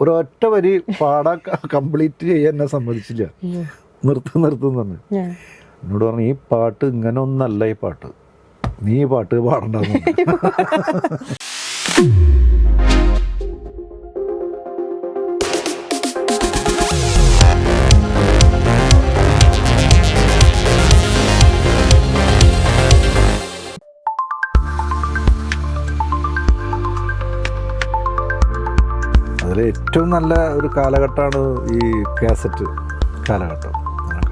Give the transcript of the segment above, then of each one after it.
ഒരൊറ്റ വരി പാടാൻ കംപ്ലീറ്റ് ചെയ്യാൻ എന്നെ സമ്മതിച്ചില്ല. നിർത്തും പറഞ്ഞു. എന്നോട് പറഞ്ഞു, ഈ പാട്ട് ഇങ്ങനെ ഒന്നല്ല, ഈ പാട്ട് നീ ഈ പാട്ട് പാടണ്ടെന്ന്. അതിൽ ഏറ്റവും നല്ല ഒരു കാലഘട്ടമാണ് ഈ കാസറ്റ് കാലഘട്ടം.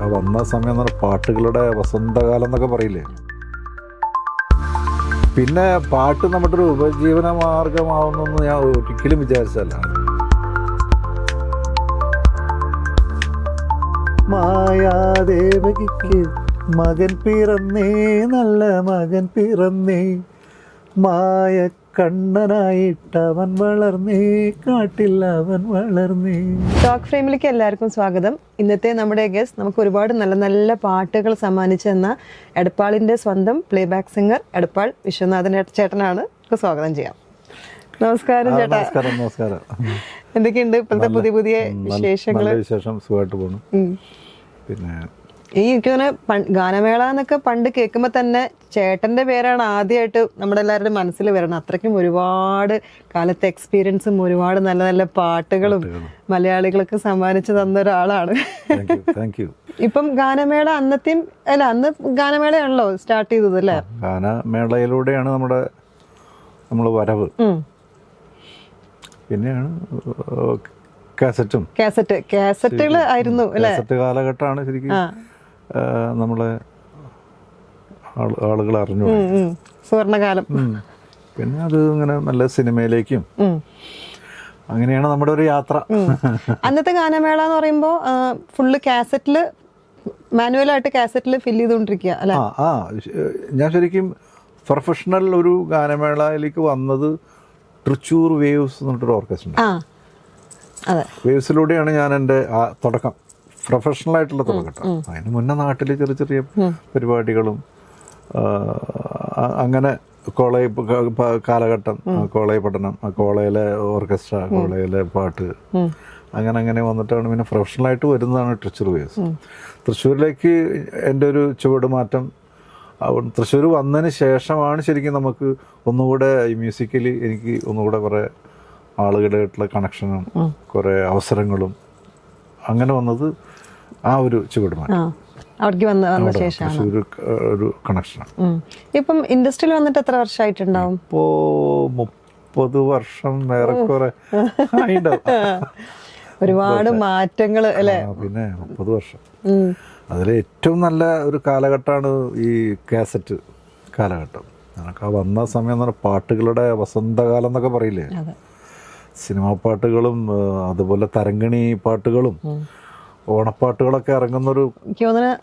ആ വന്ന സമയം എന്ന് പറഞ്ഞാൽ പാട്ടുകളുടെ വസന്തകാലം എന്നൊക്കെ പറയില്ലേ. പിന്നെ പാട്ട് നമ്മുടെ ഒരു ഉപജീവന മാർഗമാവുന്നൊന്നും ഞാൻ ഒരിക്കലും വിചാരിച്ചല്ല. മായാദേവകിക്ക് മകൻ പിറന്നേ, നല്ല മകൻ പിറന്നേ, മായ കണ്ണനായിട്ടവൻ വളർന്നേ, കാട്ടിൽ അവൻ വളർന്നേ. ടോക്ക് ഫ്രെയിമിലേക്ക് എല്ലാവർക്കും സ്വാഗതം. ഇന്നത്തെ നമ്മുടെ ഗസ്റ്റ് നമുക്ക് ഒരുപാട് നല്ല നല്ല പാട്ടുകൾ സമ്മാനിച്ചെന്ന എടപ്പാളിന്റെ സ്വന്തം പ്ലേബാക്ക് സിംഗർ എടപ്പാൾ വിശ്വനാഥൻ ചേട്ടനാണ്. സ്വാഗതം ചെയ്യാം. നമസ്കാരം ചേട്ടാ. നമസ്കാരം. എന്തൊക്കെയുണ്ട് ഇപ്പോഴത്തെ പുതിയ വിശേഷങ്ങൾ? വിശേഷം, സുഖമായിട്ട് പോകുന്നു. പിന്നെ എനിക്ക് തോന്നുന്നു ഗാനമേള എന്നൊക്കെ പണ്ട് കേൾക്കുമ്പോൾ തന്നെ ചേട്ടന്റെ പേരാണ് ആദ്യമായിട്ട് നമ്മുടെ എല്ലാവരുടെയും മനസ്സിൽ വരണം. അത്രയ്ക്കും ഒരുപാട് കാലത്തെ എക്സ്പീരിയൻസും ഒരുപാട് നല്ല നല്ല പാട്ടുകളും മലയാളികൾക്ക് സമ്മാനിച്ചു തന്ന ഒരാളാണ്. ഇപ്പം ഗാനമേള അന്ന് ഗാനമേളയാണല്ലോ സ്റ്റാർട്ട് ചെയ്തത് അല്ലേ? ഗാനമേളയിലൂടെയാണ് നമ്മൾ വരവ്. പിന്നെയാണ് കാസറ്റുകൾ ആയിരുന്നു അല്ലേ? കാസറ്റ് കാലഘട്ടമാണ് ശരിക്കും നമ്മളെ ആളുകൾ അറിഞ്ഞു, സുവർണകാലം. പിന്നെ അത് ഇങ്ങനെ നല്ല സിനിമയിലേക്കും അങ്ങനെയാണ് നമ്മുടെ ഒരു യാത്ര. അന്നത്തെ ഗാനമേള എന്ന് പറയുമ്പോൾ ഫുള്ള് കാസറ്റില് മാനുവലായിട്ട് കാസറ്റില് ഫില്ല് ചെയ്തുകൊണ്ടിരിക്കുക അല്ലെ? ഞാൻ ശരിക്കും പ്രൊഫഷണൽ ഒരു ഗാനമേളയിലേക്ക് വന്നത് തൃശ്ശൂർ വേവ്സ് എന്നിട്ടൊരു ഓർക്കസ്ട്ര. വേവ്സിലൂടെയാണ് ഞാൻ എൻ്റെ തുടക്കം, പ്രൊഫഷണൽ ആയിട്ടുള്ള തുടക്കം. അതിന് മുന്നേ നാട്ടിൽ ചെറിയ ചെറിയ പരിപാടികളും അങ്ങനെ കോളേജ് കാലഘട്ടം, കോളേജ് പഠനം, കോളേജിലെ ഓർക്കസ്ട്ര, കോളേജിലെ പാട്ട്, അങ്ങനെ വന്നിട്ടാണ് പിന്നെ പ്രൊഫഷണലായിട്ട് വരുന്നതാണ് തൃശ്ശൂർ വേവ്സ്. തൃശ്ശൂരിലേക്ക് എൻ്റെ ഒരു ചുവടുമാറ്റം തൃശ്ശൂർ വന്നതിന് ശേഷമാണ് ശരിക്കും നമുക്ക് ഒന്നുകൂടെ ഈ മ്യൂസിക്കലി എനിക്ക് ഒന്നുകൂടെ കുറേ ആളുകളായിട്ടുള്ള കണക്ഷനും കുറേ അവസരങ്ങളും അങ്ങനെ വന്നത് ആ ഒരു ചുവടുമാറ്റം ഒരു കണക്ഷനാണ്. ഇപ്പം ഇൻഡസ്ട്രിയിൽ വന്നിട്ട് എത്ര വർഷമായിട്ടുണ്ടാവും? ഇപ്പോ 30 വർഷം ഏറെക്കുറെ ഒരുപാട് മാറ്റങ്ങൾ അല്ലേ? പിന്നെ 30 വർഷം. അതിൽ ഏറ്റവും നല്ല ഒരു കാലഘട്ടമാണ് ഈ കാസറ്റ് കാലഘട്ടം. ആ വന്ന സമയം എന്ന് പറഞ്ഞാൽ പാട്ടുകളുടെ വസന്തകാലം എന്നൊക്കെ പറയില്ലേ. സിനിമാ പാട്ടുകളും അതുപോലെ തരംഗിണി പാട്ടുകളും ഓണപ്പാട്ടുകളൊക്കെ ഇറങ്ങുന്നൊരു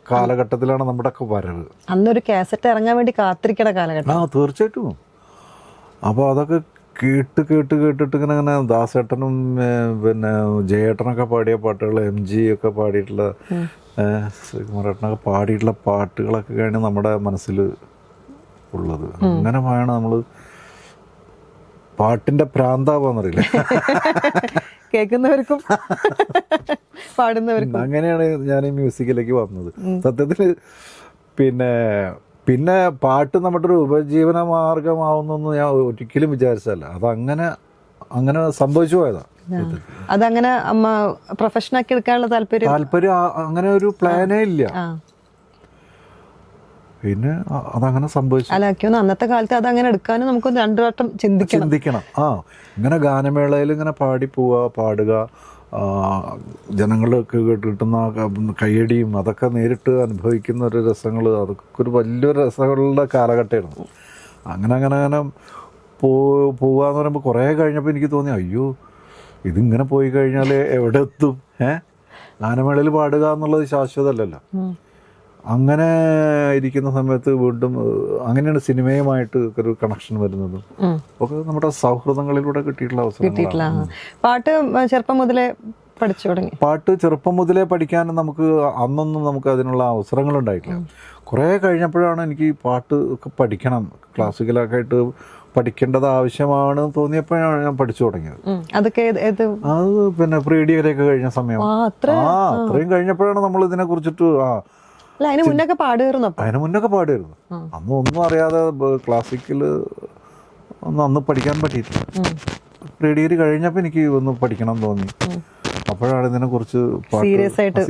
കാലഘട്ടത്തിലാണ് നമ്മുടെ ഒക്കെ വരവ്. അന്നൊരു കാസറ്റ് ഇറങ്ങാൻ വേണ്ടി കാത്തിരിക്കണ കാലഘട്ടം. തീർച്ചയായിട്ടും. അപ്പോൾ അതൊക്കെ കേട്ടിട്ട് ഇങ്ങനെ ദാസേട്ടനും പിന്നെ ജയേട്ടനൊക്കെ പാടിയ പാട്ടുകൾ, MG ഒക്കെ പാടിയിട്ടുള്ള, ശ്രീകുമാരേട്ടനൊക്കെ പാടിയിട്ടുള്ള പാട്ടുകളൊക്കെ കഴിഞ്ഞ് നമ്മുടെ മനസ്സിൽ ഉള്ളത്. അങ്ങനെ വേണം നമ്മൾ പാട്ടിന്റെ പ്രാന്താവാന്നറിയില്ല, കേൾക്കുന്നവർക്കും പാടുന്നവർക്കും. അങ്ങനെയാണ് ഞാൻ ഈ മ്യൂസിക്കിലേക്ക് വന്നത് സത്യത്തിൽ. പിന്നെ പാട്ട് നമ്മുടെ ഒരു ഉപജീവന മാർഗമാവുന്നൊന്നും ഞാൻ ഒരിക്കലും വിചാരിച്ചല്ല. അതങ്ങനെ സംഭവിച്ചു പോയതാ. അതങ്ങനെ പ്രൊഫഷനാക്കി എടുക്കാനുള്ള താല്പര്യം അങ്ങനെ ഒരു പ്ലാനേ ഇല്ല. പിന്നെ അതങ്ങനെ സംഭവിച്ചു. അന്നത്തെ കാലത്ത് അതങ്ങനെ എടുക്കാനും നമുക്ക് 2 വട്ടം ചിന്തിക്കണം. ഇങ്ങനെ ഗാനമേളയിൽ ഇങ്ങനെ പാടുക, ജനങ്ങൾക്ക് കിട്ടുന്ന കയ്യടിയും അതൊക്കെ നേരിട്ട് അനുഭവിക്കുന്ന ഒരു രസങ്ങൾ, അതൊക്കെ ഒരു വലിയൊരു രസങ്ങളുടെ കാലഘട്ടമായിരുന്നു. അങ്ങനെ പോവാന്ന് പറയുമ്പോൾ കുറേ കഴിഞ്ഞപ്പോൾ എനിക്ക് തോന്നി, അയ്യോ ഇതിങ്ങനെ പോയി കഴിഞ്ഞാൽ എവിടെ എത്തും? ഗാനമേളയിൽ പാടുക എന്നുള്ളത് ശാശ്വതമല്ലല്ലോ. അങ്ങനെ ഇരിക്കുന്ന സമയത്ത് വീണ്ടും അങ്ങനെയാണ് സിനിമയുമായിട്ട് ഒരു കണക്ഷൻ വരുന്നതും ഒക്കെ നമ്മുടെ സൗഹൃദങ്ങളിലൂടെ കിട്ടിയിട്ടുള്ള അവസരം. പാട്ട് ചെറുപ്പം മുതലേ പഠിച്ചു തുടങ്ങി? പാട്ട് ചെറുപ്പം മുതലേ പഠിക്കാനും അന്നൊന്നും നമുക്ക് അതിനുള്ള അവസരങ്ങൾ ഉണ്ടായിട്ടില്ല. കുറേ കഴിഞ്ഞപ്പോഴാണ് എനിക്ക് പാട്ട് ഒക്കെ പഠിക്കണം, ക്ലാസിക്കലൊക്കെ ആയിട്ട് പഠിക്കേണ്ടത് ആവശ്യമാണ് തോന്നിയപ്പോഴാണ് ഞാൻ പഠിച്ചു തുടങ്ങിയത്. അതൊക്കെ അത് പിന്നെ പ്രീ ഡിഗ്രി ഒക്കെ കഴിഞ്ഞ സമയം, അത്രയും കഴിഞ്ഞപ്പോഴാണ് നമ്മൾ ഇതിനെ കുറിച്ചിട്ട് അതിന് മുന്നൊക്കെ പാടുമായിരുന്നു. അന്ന് ഒന്നും അറിയാതെ ക്ലാസിക്കല് ഒന്നും അന്ന് പഠിക്കാൻ പറ്റിയിട്ടില്ല. പ്രീ ഡിഗ്രി കഴിഞ്ഞപ്പോൾ എനിക്ക് ഒന്ന് പഠിക്കണം തോന്നി. അപ്പോഴാണ് ഇതിനെ കുറിച്ച് സീരിയസ് ആയിട്ട്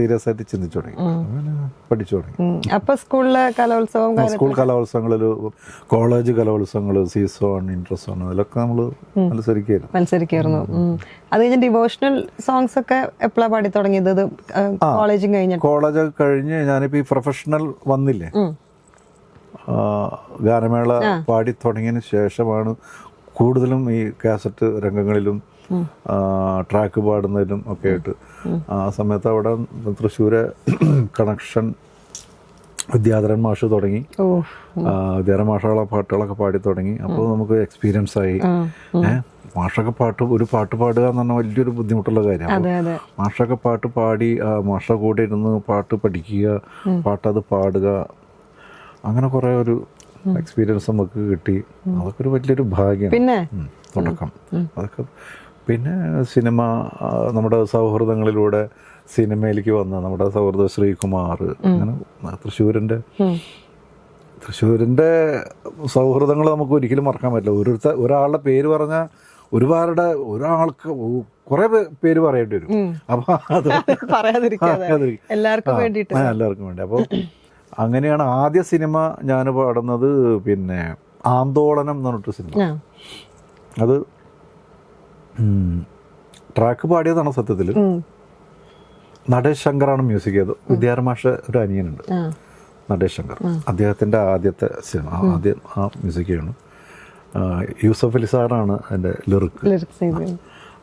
ചിന്തിച്ചു തുടങ്ങി, പഠിച്ചു തുടങ്ങി. അപ്പൊ സ്കൂളിലെ കലോത്സവം, സ്കൂൾ കലോത്സവങ്ങളില്, കോളേജ് കലോത്സവങ്ങള്, സീസോൺ, ഇൻട്രസോൺ, അതിലൊക്കെ നമ്മള് മത്സരിക്കായിരുന്നു. അത് കഴിഞ്ഞ് ഡിവോഷണൽ സോങ്സ് ഒക്കെ എപ്പോഴാ പാടി തുടങ്ങിയത്? കോളേജും കഴിഞ്ഞ? കോളേജൊക്കെ കഴിഞ്ഞ് ഞാനിപ്പോ ഈ പ്രൊഫഷണൽ വന്നില്ലേ, ഗാനമേള പാടി തുടങ്ങിയതിന് ശേഷമാണ് കൂടുതലും ഈ കാസറ്റ് രംഗങ്ങളിലും ട്രാക്ക് പാടുന്നതിലും ഒക്കെ ആയിട്ട്. ആ സമയത്ത് അവിടെ തൃശ്ശൂരെ കണക്ഷൻ വിദ്യാധരൻ മാഷ് തുടങ്ങി. വിദ്യാധരൻ മാഷുള്ള പാട്ടുകളൊക്കെ പാടി തുടങ്ങി. അപ്പോൾ നമുക്ക് എക്സ്പീരിയൻസ് ആയി. മാഷൊക്കെ ഒരു പാട്ട് പാടുക എന്ന് പറഞ്ഞാൽ വലിയൊരു ബുദ്ധിമുട്ടുള്ള കാര്യമാണ്. മാഷൊക്കെ പാട്ട് പാടി മാഷ കൂടെ ഇരുന്ന് പാട്ട് പഠിക്കുക, പാട്ടത് പാടുക, അങ്ങനെ കുറേ ഒരു എക്സ്പീരിയൻസ് നമുക്ക് കിട്ടി. അതൊക്കെ ഒരു വലിയൊരു ഭാഗ്യം. പിന്നെ തുടക്കം അതൊക്കെ. പിന്നെ സിനിമ, നമ്മുടെ സൗഹൃദങ്ങളിലൂടെ സിനിമയിലേക്ക് വന്ന നമ്മുടെ സൗഹൃദ ശ്രീകുമാർ, അങ്ങനെ തൃശ്ശൂരിൻ്റെ സൗഹൃദങ്ങൾ നമുക്ക് ഒരിക്കലും മറക്കാൻ പറ്റില്ല. ഒരാളുടെ പേര് പറഞ്ഞാൽ ഒരാൾക്ക് കുറെ പേര് പറയേണ്ടി വരും. അപ്പൊ അത് എല്ലാവർക്കും വേണ്ടി. അപ്പോൾ അങ്ങനെയാണ് ആദ്യ സിനിമ ഞാൻ പാടുന്നത്. പിന്നെ ആന്തോളനം എന്ന് പറഞ്ഞിട്ട് സിനിമ, അത് ട്രാക്ക് പാടിയതാണ് സത്യത്തിൽ. നടേശ് ശങ്കറാണ് മ്യൂസിക് ചെയ്തത്. വിദ്യാധരൻ മാഷ് ഒരു അനിയനുണ്ട്, നടേശ് ശങ്കർ, അദ്ദേഹത്തിൻ്റെ ആദ്യത്തെ സിനിമ, ആദ്യം ആ മ്യൂസിക് ചെയ്യണം. യൂസഫ് അലി സാറാണ് അതിൻ്റെ ലിറിക്സ്.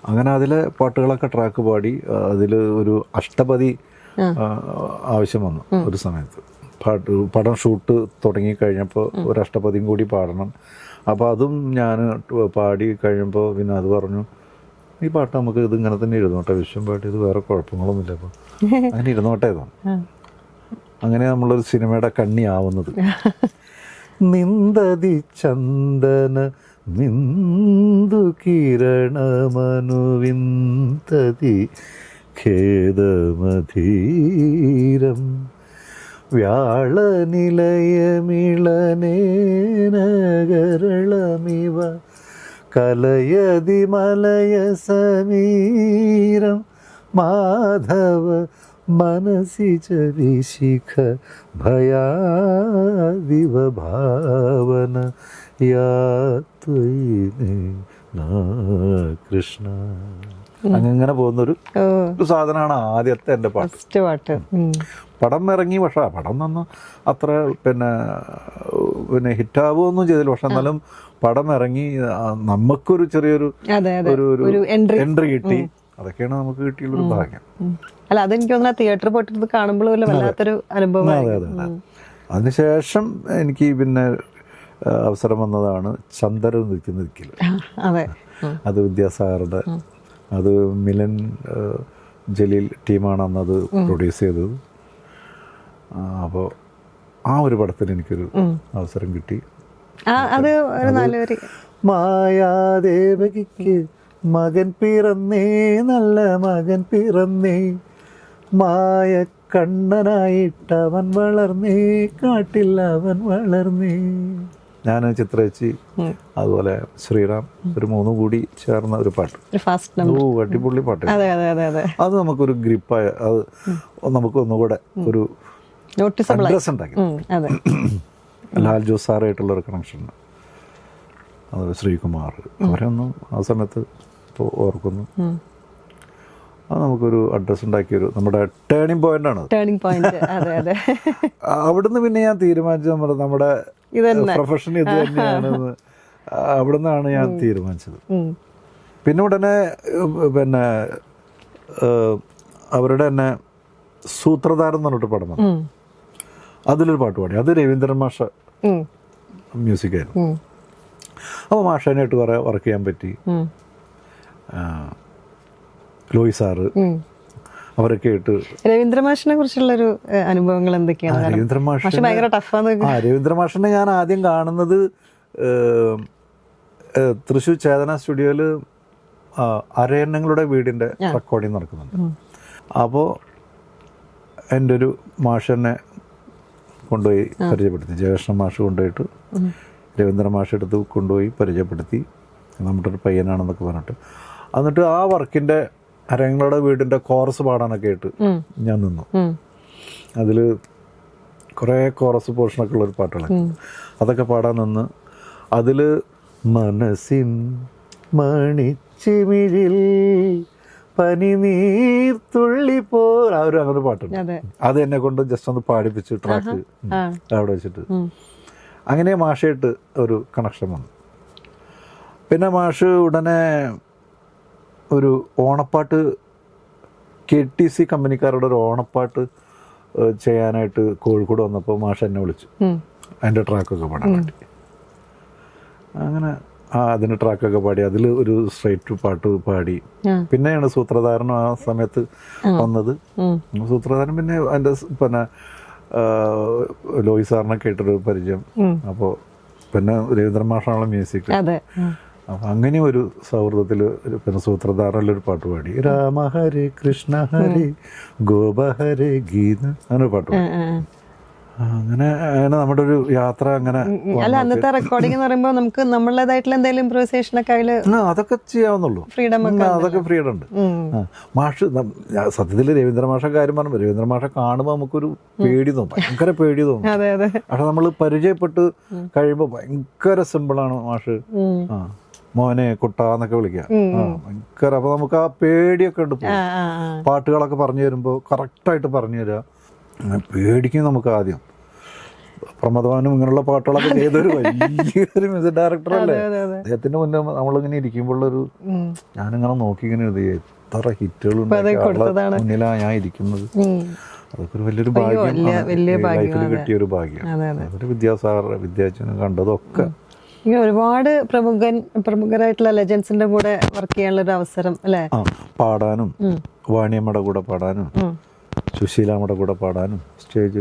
അങ്ങനെ അതിലെ പാട്ടുകളൊക്കെ ട്രാക്ക് പാടി. അതിൽ ഒരു അഷ്ടപതി ആവശ്യം വന്നു ഒരു സമയത്ത്. പടം ഷൂട്ട് തുടങ്ങിക്കഴിഞ്ഞപ്പോൾ ഒരു അഷ്ടപതിയും കൂടി പാടണം. അപ്പോൾ അതും ഞാൻ പാടി കഴിയുമ്പോൾ പിന്നെ അത് പറഞ്ഞു, ഈ പാട്ട് നമുക്ക് ഇത് ഇങ്ങനെ തന്നെ ഇരുന്നോട്ടെ, വിശ്വം പാട്ട്, ഇത് വേറെ കുഴപ്പങ്ങളൊന്നുമില്ല, അപ്പോൾ അങ്ങനെ ഇരുന്നോട്ടെ ഇതാണ്. അങ്ങനെ നമ്മളൊരു സിനിമയുടെ കണ്ണിയാവുന്നത്. നിന്ദതി ചന്ദന നിന്ദു കിരണമനുവിന്ദതി ഖേദമധീരം വ്യാളനിലയമിളനേനകരളമിവ കലയതി മലയ സമീരം മാധവ മനസി ചരിശിഖ ഭയാദിവ ഭാവന യാത്വൈനേ കൃഷ്ണ. അങ്ങനെ പോകുന്നൊരു സാധനമാണ് ആദ്യത്തെ എൻ്റെ പാട്ട്. പടം ഇറങ്ങി, പക്ഷെ പടം നന്ന അത്ര പിന്നെ ഹിറ്റാവുകയൊന്നും ചെയ്തില്ല. പക്ഷെ എന്നാലും പടം ഇറങ്ങി, നമുക്കൊരു ചെറിയൊരു ഒരു എൻട്രി കിട്ടി. അതൊക്കെയാണ് നമുക്ക് കിട്ടിയുള്ളൊരു ഭാഗ്യം. അല്ല, അതെനിക്ക് തോന്നുന്നു തിയേറ്റർ പോയിട്ട് കാണുമ്പോൾ വല്ലാത്തൊരു അനുഭവം. അതെ അതെ അതെ. അതിനുശേഷം എനിക്ക് പിന്നെ അവസരം വന്നതാണ് ചന്ദനം നിൽക്കില്ല. അത് വിദ്യാസാഗറുടെ, അത് മിലൻ ജലീൽ ടീമാണ് അന്നത് പ്രൊഡ്യൂസ് ചെയ്തത്. അപ്പോൾ ആ ഒരു പടത്തിൽ എനിക്കൊരു അവസരം കിട്ടി. മായാദേവകിക്ക് മകൻ പിറന്നേ, നല്ല മകൻ പിറന്നേ, മായ കണ്ണനായിട്ടവൻ വളർന്നേ, കാട്ടിൽ അവൻ വളർന്നേ. ഞാൻ ചിത്രേച്ചി, അതുപോലെ ശ്രീറാം, ഒരു 3 കൂടി ചേർന്ന ഒരു പാട്ട്. അടിപൊളി പാട്ട്. അത് നമുക്കൊരു ഗ്രിപ്പായ, അത് നമുക്ക് ഒന്നുകൂടെ ഒരു അഡ്രസ് ഉണ്ടാക്കി. ലാൽ ജോസ് സാറായിട്ടുള്ളൊരു കണക്ഷൻ, അതുപോലെ ശ്രീകുമാർ, അവരൊന്നും ആ സമയത്ത് ഇപ്പോൾ ഓർക്കുന്നു. അത് നമുക്കൊരു അഡ്രസ് ഉണ്ടാക്കിയൊരു നമ്മുടെ ടേണിംഗ് പോയിന്റാണ്. അവിടുന്ന് പിന്നെ ഞാൻ തീരുമാനിച്ചത് നമ്മുടെ പ്രൊഫഷൻ ഇത് തന്നെയാണെന്ന് അവിടുന്നാണ് ഞാൻ തീരുമാനിച്ചത്. പിന്നെ ഉടനെ പിന്നെ അവരുടെ തന്നെ സൂത്രധാരം എന്ന് പറഞ്ഞിട്ട് പടം വന്നു. അതിലൊരു പാട്ട് പാടി. അത് രവീന്ദ്രൻ മാഷ മ്യൂസിക്കായിരുന്നു. അപ്പോൾ മാഷനായിട്ട് കുറേ വർക്ക് ചെയ്യാൻ പറ്റി. ലോയി സാറ്, അവരൊക്കെ ആയിട്ട്. രവീന്ദ്ര മാഷിനെ കുറിച്ചുള്ളൊരു അനുഭവങ്ങൾ എന്തൊക്കെയാണ്? രവീന്ദ്ര മാഷിനെ ഞാൻ ആദ്യം കാണുന്നത് തൃശ്ശൂർ ചേതന സ്റ്റുഡിയോയിൽ അരയന്നങ്ങളുടെ വീടിൻ്റെ റെക്കോർഡിങ് നടക്കുന്നുണ്ട്. അപ്പോൾ എൻ്റെ ഒരു മാഷെന്നെ കൊണ്ടുപോയി പരിചയപ്പെടുത്തി, ജയകൃഷ്ണൻ മാഷ് കൊണ്ടുപോയിട്ട് രവീന്ദ്ര മാഷ് എടുത്ത് കൊണ്ടുപോയി പരിചയപ്പെടുത്തി, നമ്മുടെ ഒരു പയ്യനാണെന്നൊക്കെ പറഞ്ഞിട്ട്. എന്നിട്ട് ആ വർക്കിൻ്റെ അരയന്നങ്ങളുടെ വീടിൻ്റെ കോറസ് പാടാനൊക്കെ ആയിട്ട് ഞാൻ നിന്നു. അതിൽ കുറേ കോറസ് പോർഷനൊക്കെ ഉള്ളൊരു പാട്ടുകളൊക്കെ അതൊക്കെ പാടാൻ നിന്ന്. അതിൽ മനസ്സിൻ മണിച്ചിമിഴിൽ പനിനീർത്തുള്ളിപ്പോ ആ ഒരു അങ്ങനെ പാട്ടുണ്ട്. അത് എന്നെ കൊണ്ട് ജസ്റ്റ് ഒന്ന് പാടിപ്പിച്ച് ട്രാക്ക് അവിടെ വെച്ചിട്ട് അങ്ങനെ മാഷായിട്ട് ഒരു കണക്ഷൻ വന്നു. പിന്നെ മാഷ് ഉടനെ ഒരു ഓണപ്പാട്ട് KTC കമ്പനിക്കാരുടെ ഒരു ഓണപ്പാട്ട് ചെയ്യാനായിട്ട് കോഴിക്കോട് വന്നപ്പോൾ മാഷ് എന്നെ വിളിച്ചു അതിൻ്റെ ട്രാക്കൊക്കെ പാടാൻ വേണ്ടി. അങ്ങനെ അതിന് ട്രാക്കൊക്കെ പാടി, അതിൽ ഒരു സ്ട്രൈറ്റ് പാട്ട് പാടി. പിന്നെയാണ് സൂത്രധാരനും ആ സമയത്ത് വന്നത്. സൂത്രധാരൻ പിന്നെ അതിൻ്റെ പിന്നെ ലോയി സാറിനെ കേട്ടൊരു പരിചയം. അപ്പോൾ പിന്നെ രവീന്ദ്ര മാഷാണല്ലോ മ്യൂസിക്. അപ്പം അങ്ങനെ ഒരു സൗഹൃദത്തിൽ പിന്നെ സൂത്രധാരനിലൊരു പാട്ട് പാടി, രാമ ഹരേ കൃഷ്ണ ഹരേ ഗോപ ഹരേ ഗീത അങ്ങനെ പാട്ട് പാടി. അങ്ങനെ അങ്ങനെ നമ്മുടെ ഒരു യാത്ര അങ്ങനെ. അല്ല, അന്നത്തെ റെക്കോർഡിംഗ് എന്ന് പറയുമ്പോൾ നമുക്ക് നമ്മുടേതായിട്ടുള്ള എന്തെങ്കിലും ഇംപ്രൂവൈസേഷൻ ഒക്കെ അതൊക്കെ ചെയ്യാവുന്നുള്ളൂ. അതൊക്കെ ഫ്രീഡം ഉണ്ട്. മാഷ് സത്യത്തിൽ രവീന്ദ്ര മാഷ കാര്യം പറഞ്ഞു, രവീന്ദ്ര മാഷ കാണുമ്പോൾ നമുക്കൊരു പേടി തോന്നും, ഭയങ്കര പേടി തോന്നും. പക്ഷെ നമ്മൾ പരിചയപ്പെട്ട് കഴിയുമ്പോൾ ഭയങ്കര സിമ്പിളാണ് മാഷ്. മോനെ കുട്ടാന്നൊക്കെ വിളിക്കുക, ഭയങ്കര. അപ്പൊ നമുക്ക് ആ പേടിയൊക്കെ ഉണ്ട്. പാട്ടുകളൊക്കെ പറഞ്ഞു തരുമ്പോൾ കറക്റ്റായിട്ട് പറഞ്ഞു തരാ. പേടിക്കും നമുക്ക് ആദ്യം. പ്രമദവാനും ഇങ്ങനെയുള്ള പാട്ടുകളൊക്കെ ചെയ്തൊരു വലിയൊരു മ്യൂസിക് ഡയറക്ടറല്ലേ. അദ്ദേഹത്തിന്റെ മുന്നേ നമ്മളിങ്ങനെ ഇരിക്കുമ്പോഴൊരു ഞാനിങ്ങനെ നോക്കി ഇങ്ങനെ എത്ര ഹിറ്റുകളുണ്ട് മുന്നിലാ ഞാൻ ഇരിക്കുന്നത്. അതൊക്കെ ഒരു വലിയൊരു ഭാഗ്യം, ലൈഫിൽ കിട്ടിയൊരു ഭാഗ്യം. അതൊരു വിദ്യാച്ചനും കണ്ടതൊക്കെ. ഒരുപാട് പ്രമുഖരായിട്ടുള്ള ലെജൻസിന്റെ കൂടെ വർക്ക് ചെയ്യാനുള്ള ഒരു അവസരം അല്ലേ. പാടാനും വാണിയമ്മയുടെ കൂടെ പാടാനും സുശീലാമ്മയുടെ കൂടെ പാടാനും സ്റ്റേജ്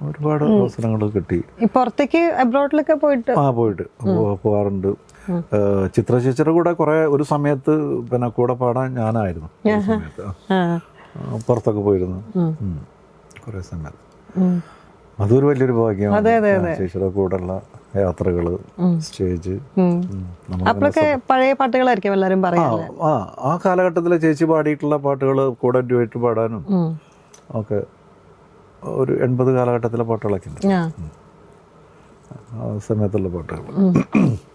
ഒരുപാട് അവസരങ്ങൾ കിട്ടി. പുറത്തേക്ക് അബ്രോഡിലൊക്കെ പോയിട്ട് പോകാറുണ്ട്. ചിത്ര ചേച്ചിയുടെ കൂടെ കുറെ ഒരു സമയത്ത് പിന്നെ കൂടെ പാടാൻ ഞാനായിരുന്നു. പുറത്തൊക്കെ പോയിരുന്നു കുറെ സമയത്ത്. അതൊരു വലിയൊരു ഭാഗ്യമാണ്. ചേച്ചിയുടെ കൂടെയുള്ള യാത്രകള്, സ്റ്റേജ്. പഴയ പാട്ടുകളായിരിക്കും എല്ലാവരും പറയുന്നത്. ആ കാലഘട്ടത്തിലെ ചേച്ചി പാടിയിട്ടുള്ള പാട്ടുകൾ കൂടെ ഡ്യുവറ്റ് പാടാനും ഒക്കെ ഒരു 80 കാലഘട്ടത്തിലെ പാട്ടുകളൊക്കെ ഉണ്ട്. ആ സമയത്തുള്ള പാട്ടുകൾ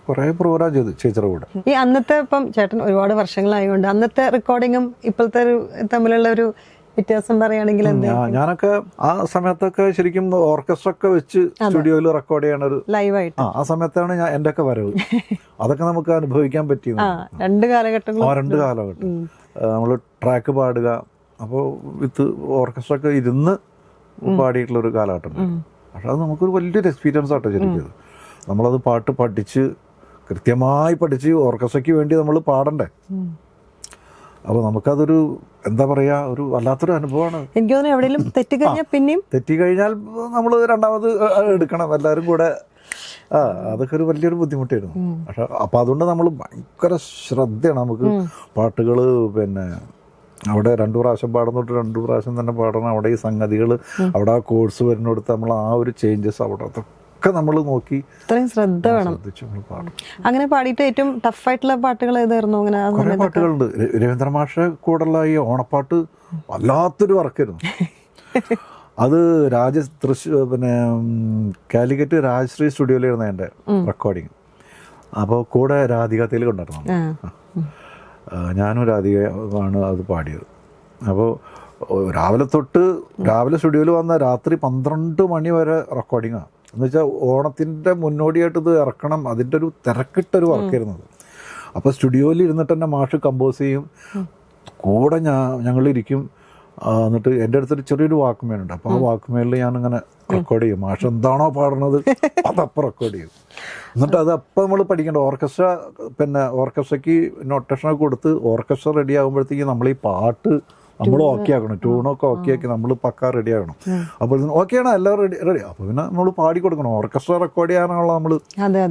കുറെ പ്രോഗ്രാം ചെയ്തു ചേച്ചിയുടെ കൂടെ. ഈ അന്നത്തെ ഇപ്പം ചേട്ടൻ ഒരുപാട് വർഷങ്ങളായതുകൊണ്ട് അന്നത്തെ റെക്കോർഡിങ്ങും ഇപ്പോഴത്തെ തമ്മിലുള്ള ഒരു വ്യത്യാസം പറയുകയാണെങ്കിൽ ഞാനൊക്കെ ആ സമയത്തൊക്കെ ശരിക്കും ഓർക്കസ്ട്ര ഒക്കെ വെച്ച് സ്റ്റുഡിയോയിൽ റെക്കോർഡ് ചെയ്യണ ഒരു ലൈവായിട്ട് ആ സമയത്താണ് ഞാൻ എൻ്റെ ഒക്കെ വരവ്. അതൊക്കെ നമുക്ക് അനുഭവിക്കാൻ പറ്റിയത്. രണ്ട് കാലഘട്ടം നമ്മൾ ട്രാക്ക് പാടുക, അപ്പോൾ വിത്ത് ഓർക്കസ്ട്ര ഒക്കെ ഇരുന്ന് പാടിയിട്ടുള്ളൊരു കാലഘട്ടം. പക്ഷെ അത് നമുക്കൊരു വലിയൊരു എക്സ്പീരിയൻസ് ആട്ടോ ശരിക്കും. നമ്മളത് പാട്ട് കൃത്യമായി പഠിച്ച് ഓർക്കസ്ട്രയ്ക്ക് വേണ്ടി നമ്മൾ പാടണ്ടേ. അപ്പോൾ നമുക്കതൊരു എന്താ പറയുക, ഒരു വല്ലാത്തൊരു അനുഭവമാണ്. എനിക്ക് തോന്നുന്നു എവിടെയെങ്കിലും തെറ്റിക്കഴിഞ്ഞാൽ നമ്മൾ രണ്ടാമത് എടുക്കണം എല്ലാവരും കൂടെ. അതൊക്കെ ഒരു വലിയൊരു ബുദ്ധിമുട്ടായിരുന്നു. പക്ഷെ അപ്പം അതുകൊണ്ട് നമ്മൾ ഭയങ്കര ശ്രദ്ധയാണ് നമുക്ക് പാട്ടുകൾ. പിന്നെ അവിടെ 2 പ്രാവശ്യം പാടുന്നിട്ട് 2 പ്രാവശ്യം തന്നെ പാടണം. അവിടെ ഈ സംഗതികൾ, അവിടെ ആ കോഴ്സ് വരുന്നിടത്ത് നമ്മൾ ആ ഒരു ചേഞ്ചസ് അവിടെ ഒക്കെ നമ്മൾ നോക്കി ശ്രദ്ധ വേണം. അങ്ങനെ പാടിയിട്ട് ഏറ്റവും ടഫായിട്ടുള്ള പാട്ടുകൾ ഏതായിരുന്നു? അങ്ങനെ കുറെ പാട്ടുകളുണ്ട്. രവീന്ദ്ര മാഷ കൂടെയുള്ള ഈ ഓണപ്പാട്ട് വല്ലാത്തൊരു വർക്കായിരുന്നു. അത് പിന്നെ കാലിക്കറ്റ് രാജശ്രീ സ്റ്റുഡിയോയിലായിരുന്നു എൻ്റെ റെക്കോർഡിങ്. അപ്പോൾ കൂടെ രാധിക തേല് കൊണ്ടായിരുന്നു. ഞാനും രാധിക ആണ് അത് പാടിയത്. അപ്പോൾ രാവിലെ സ്റ്റുഡിയോയിൽ വന്ന രാത്രി 12 മണി വരെ റെക്കോർഡിങ്ങാണ്. എന്ന് വെച്ചാൽ ഓണത്തിൻ്റെ മുന്നോടിയായിട്ട് ഇത് ഇറക്കണം, അതിൻ്റെ ഒരു തിരക്കിട്ടൊരു വർക്കായിരുന്നു. അപ്പോൾ സ്റ്റുഡിയോയിൽ ഇരുന്നിട്ട് തന്നെ മാഷ് കമ്പോസ് ചെയ്യും, കൂടെ ഞങ്ങളിരിക്കും. എന്നിട്ട് എൻ്റെ അടുത്തൊരു ചെറിയൊരു വാക്ക്മേനുണ്ട്. അപ്പോൾ ആ വാക്ക്മേനിൽ ഞാനിങ്ങനെ റെക്കോർഡ് ചെയ്യും. മാഷ് എന്താണോ പാടുന്നത് അതപ്പം റെക്കോർഡ് ചെയ്യും. എന്നിട്ട് അത് അപ്പം നമ്മൾ പഠിക്കേണ്ട ഓർക്കസ്ട്രയ്ക്ക് നൊട്ടേഷനൊക്കെ കൊടുത്ത് ഓർക്കസ്ട്ര റെഡി ആകുമ്പോഴത്തേക്കും നമ്മൾ ഈ പാട്ട് നമ്മൾ ഓക്കെ ആക്കണം, ട്യൂണൊക്കെ ഓക്കെ ആക്കി നമ്മൾ പക്ക റെഡി ആക്കണം. അപ്പോൾ ഓക്കെയാണ് എല്ലാം റെഡി. അപ്പോൾ പിന്നെ നമ്മൾ പാടി കൊടുക്കണം. ഓർക്കസ്ട്ര റെക്കോർഡ് ചെയ്യാനാണല്ലോ നമ്മൾ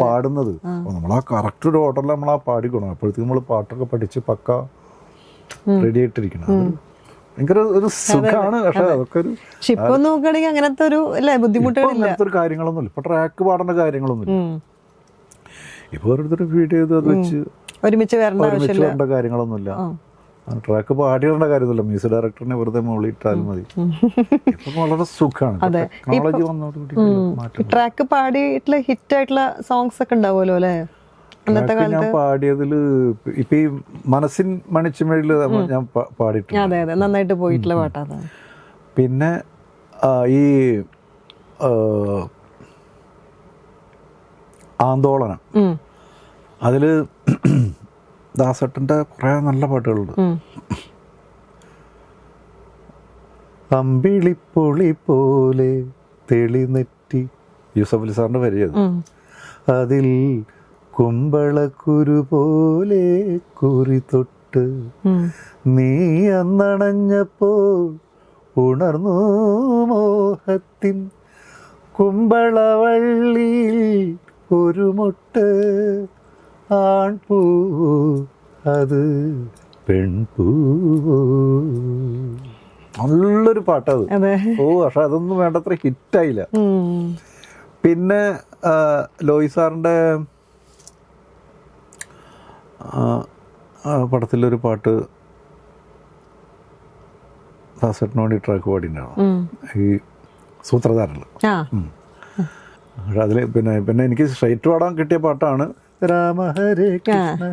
പാടുന്നത്. അപ്പോൾ നമ്മൾ ആ കറക്റ്റ് ഒരു ഓർഡറിൽ നമ്മൾ ആ പാടിക്കൊടുക്കണം. അപ്പോഴത്തേക്കും നമ്മൾ പാട്ടൊക്കെ പഠിച്ച് പക്ക റെഡി ആയിട്ടിരിക്കണം. ഭയങ്കര ഒരു സുഖമാണ്. പക്ഷെ അതൊക്കെ ഒരു ഇപ്പൊ നോക്കുകയാണെങ്കിൽ അങ്ങനത്തെ ഒരു ബുദ്ധിമുട്ടുകളില്ല, അങ്ങനത്തെ ഒരു കാര്യങ്ങളൊന്നുമില്ല. ഇപ്പൊ ട്രാക്ക് പാടേണ്ട കാര്യങ്ങളൊന്നുമില്ല. ഇപ്പൊ ഓരോരുത്തർ ഫീഡ് ചെയ്ത് അത് വെച്ച് ഒരുമിച്ച് വരേണ്ട കാര്യങ്ങളൊന്നുമില്ല. ട്രാക്ക് പാടിയിടേണ്ട കാര്യമൊന്നുമില്ല. മ്യൂസിക് ഡയറക്ടറിനെ വെറുതെ മോളിട്ടാലും മതി. ഇപ്പൊ വളരെ സുഖമാണ്. ടെക്നോളജി വന്നതോടുകൂടി ട്രാക്ക് പാടിയിട്ടുള്ള ഹിറ്റ് ആയിട്ടുള്ള സോങ്സ് ഒക്കെ ഉണ്ടാവുമല്ലോ അല്ലെ അന്നത്തെ കാലത്ത്? ഞാൻ പാടിയതില് ഇപ്പൊ ഈ മനസ്സിൻ മണിച്ചുമഴില് ഞാൻ പാടിയിട്ടുണ്ട്. അതെ അതെ, നന്നായിട്ട് പോയിട്ടുള്ള പാട്ടാണ്. പിന്നെ ഈ ആന്തോളനം, അതില് ദാസേട്ടൻ്റെ കുറേ നല്ല പാട്ടുകളുണ്ട്. അമ്പിളിപ്പൊളി പോലെ തെളിനെറ്റി, യൂസഫ് അലി സാറിൻ്റെ വരിയത്. അതിൽ കുമ്പളക്കുരു പോലെ കുറി തൊട്ട് നീ അന്നണഞ്ഞപ്പോൾ ഉണർന്നു മോഹത്തിൻ കുമ്പളവള്ളിയിൽ ഒരു മുട്ട് ആൺപൂ അത് പെൺപൂ. നല്ലൊരു പാട്ടത്. പക്ഷെ അതൊന്നും വേണ്ടത്ര ഹിറ്റായില്ല. പിന്നെ ലോയി സാറിൻ്റെ പടത്തിലൊരു പാട്ട് ദാസേട്ടന് വേണ്ടി ട്രാക്ക് പാടിയിട്ടുണ്ടാവും, ഈ സൂത്രധാരനിൽ. അതിൽ പിന്നെ എനിക്ക് സ്ട്രൈറ്റ് പാടാൻ കിട്ടിയ പാട്ടാണ് രാമഹരേ കൃഷ്ണ.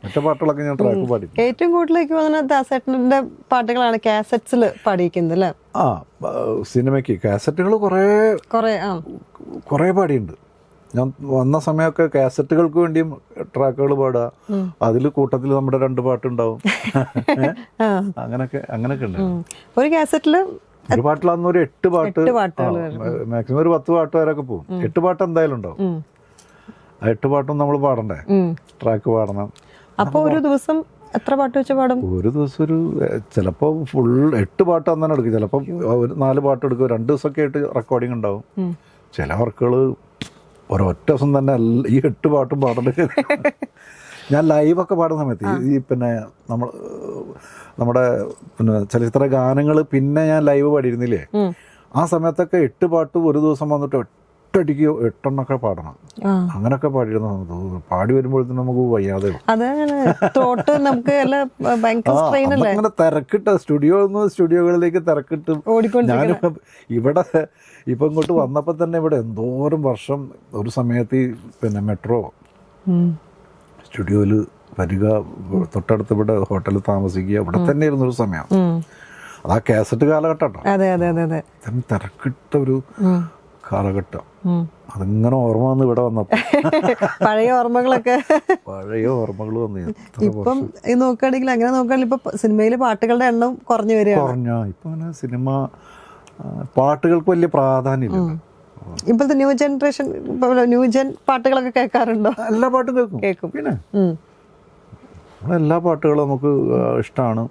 മറ്റേ പാട്ടുകളൊക്കെ ഞാൻ ട്രാക്ക് പാടി. ഏറ്റവും കൂടുതൽ ദാസേട്ടൻ്റെ പാട്ടുകളാണ് കാസറ്റ്സിൽ പാടിയിരിക്കുന്നത് അല്ലേ? സിനിമയ്ക്ക് കാസറ്റുകൾ കുറേ പാടിയുണ്ട്. ഞാൻ വന്ന സമയമൊക്കെ കാസറ്റുകൾക്ക് വേണ്ടിയും ട്രാക്കുകൾ പാടുക. അതിൽ കൂട്ടത്തിൽ നമ്മുടെ 2 പാട്ടുണ്ടാവും. അങ്ങനെയൊക്കെ ഉണ്ട്. ഒരു കാസറ്റില് ഒരു പാട്ടിലാന്ന് ഒരു 8 പാട്ട്, മാക്സിമം ഒരു 10 പാട്ട് വരെയൊക്കെ പോകും. 8 പാട്ട് എന്തായാലും ഉണ്ടാവും. ആ 8 പാട്ടും നമ്മൾ പാടണ്ടേ, ട്രാക്ക് പാടണം. അപ്പൊ ഒരു ദിവസം എത്ര പാട്ട് വെച്ച് പാടും? ഒരു ദിവസം ചിലപ്പോൾ ഫുൾ 8 പാട്ട് അന്ന് തന്നെ എടുക്കും. ചിലപ്പോൾ 4 പാട്ട് എടുക്കും. 2 ദിവസമൊക്കെ ആയിട്ട് റെക്കോർഡിങ് ഉണ്ടാവും. ചില വർക്കുകൾ ഒരൊറ്റ ദിവസം തന്നെ ഈ 8 പാട്ടും പാടേണ്ടി. ഞാൻ ലൈവൊക്കെ പാടുന്ന സമയത്ത് ഈ പിന്നെ നമ്മുടെ ചലച്ചിത്ര ഗാനങ്ങൾ പിന്നെ ഞാൻ ലൈവ് പാടിയിരുന്നില്ലേ, ആ സമയത്തൊക്കെ 8 പാട്ട് ഒരു ദിവസം വന്നിട്ട് ഒറ്റയടിക്ക് 8 എണ്ണമൊക്കെ പാടണം. അങ്ങനൊക്കെ പാടിയിരുന്ന സമയത്ത് പാടി വരുമ്പോഴത്തേനും നമുക്ക് വയ്യാതെ അങ്ങനെ തിരക്കിട്ട് സ്റ്റുഡിയോകളിലേക്ക് തിരക്കിട്ട്. ഞാനിപ്പം ഇവിടെ ഇപ്പൊ ഇങ്ങോട്ട് വന്നപ്പോ തന്നെ ഇവിടെ എന്തോരം വർഷം ഒരു സമയത്ത് പിന്നെ മെട്രോ സ്റ്റുഡിയോയില് വരിക, തൊട്ടടുത്ത് ഇവിടെ ഹോട്ടലിൽ താമസിക്കുക, ഇവിടെ തന്നെ ഇരുന്നൊരു സമയം. അതാ കാസറ്റ് കാലഘട്ടം തിരക്കിട്ട ഒരു കാലഘട്ടം. അതിങ്ങനെ ഓർമ്മ വന്ന് ഇവിടെ വന്നപ്പോ പഴയ ഓർമ്മകൾ വന്നു. ഇപ്പം നോക്കുകയാണെങ്കിൽ അങ്ങനെ നോക്കുകയാണെങ്കിൽ ഇപ്പൊ സിനിമയില് പാട്ടുകളുടെ എണ്ണം കുറഞ്ഞു ഇപ്പൊ അങ്ങനെ സിനിമ പാട്ടുകൾക്ക് വലിയ പ്രാധാന്യമില്ല. ഇപ്പോഴത്തെ ന്യൂ ജൻ പാട്ടുകളൊക്കെ കേൾക്കാറുണ്ടോ? എല്ലാ പാട്ടും കേൾക്കും. പിന്നെ എല്ലാ പാട്ടുകളും നമുക്ക് ഇഷ്ടമാണ്.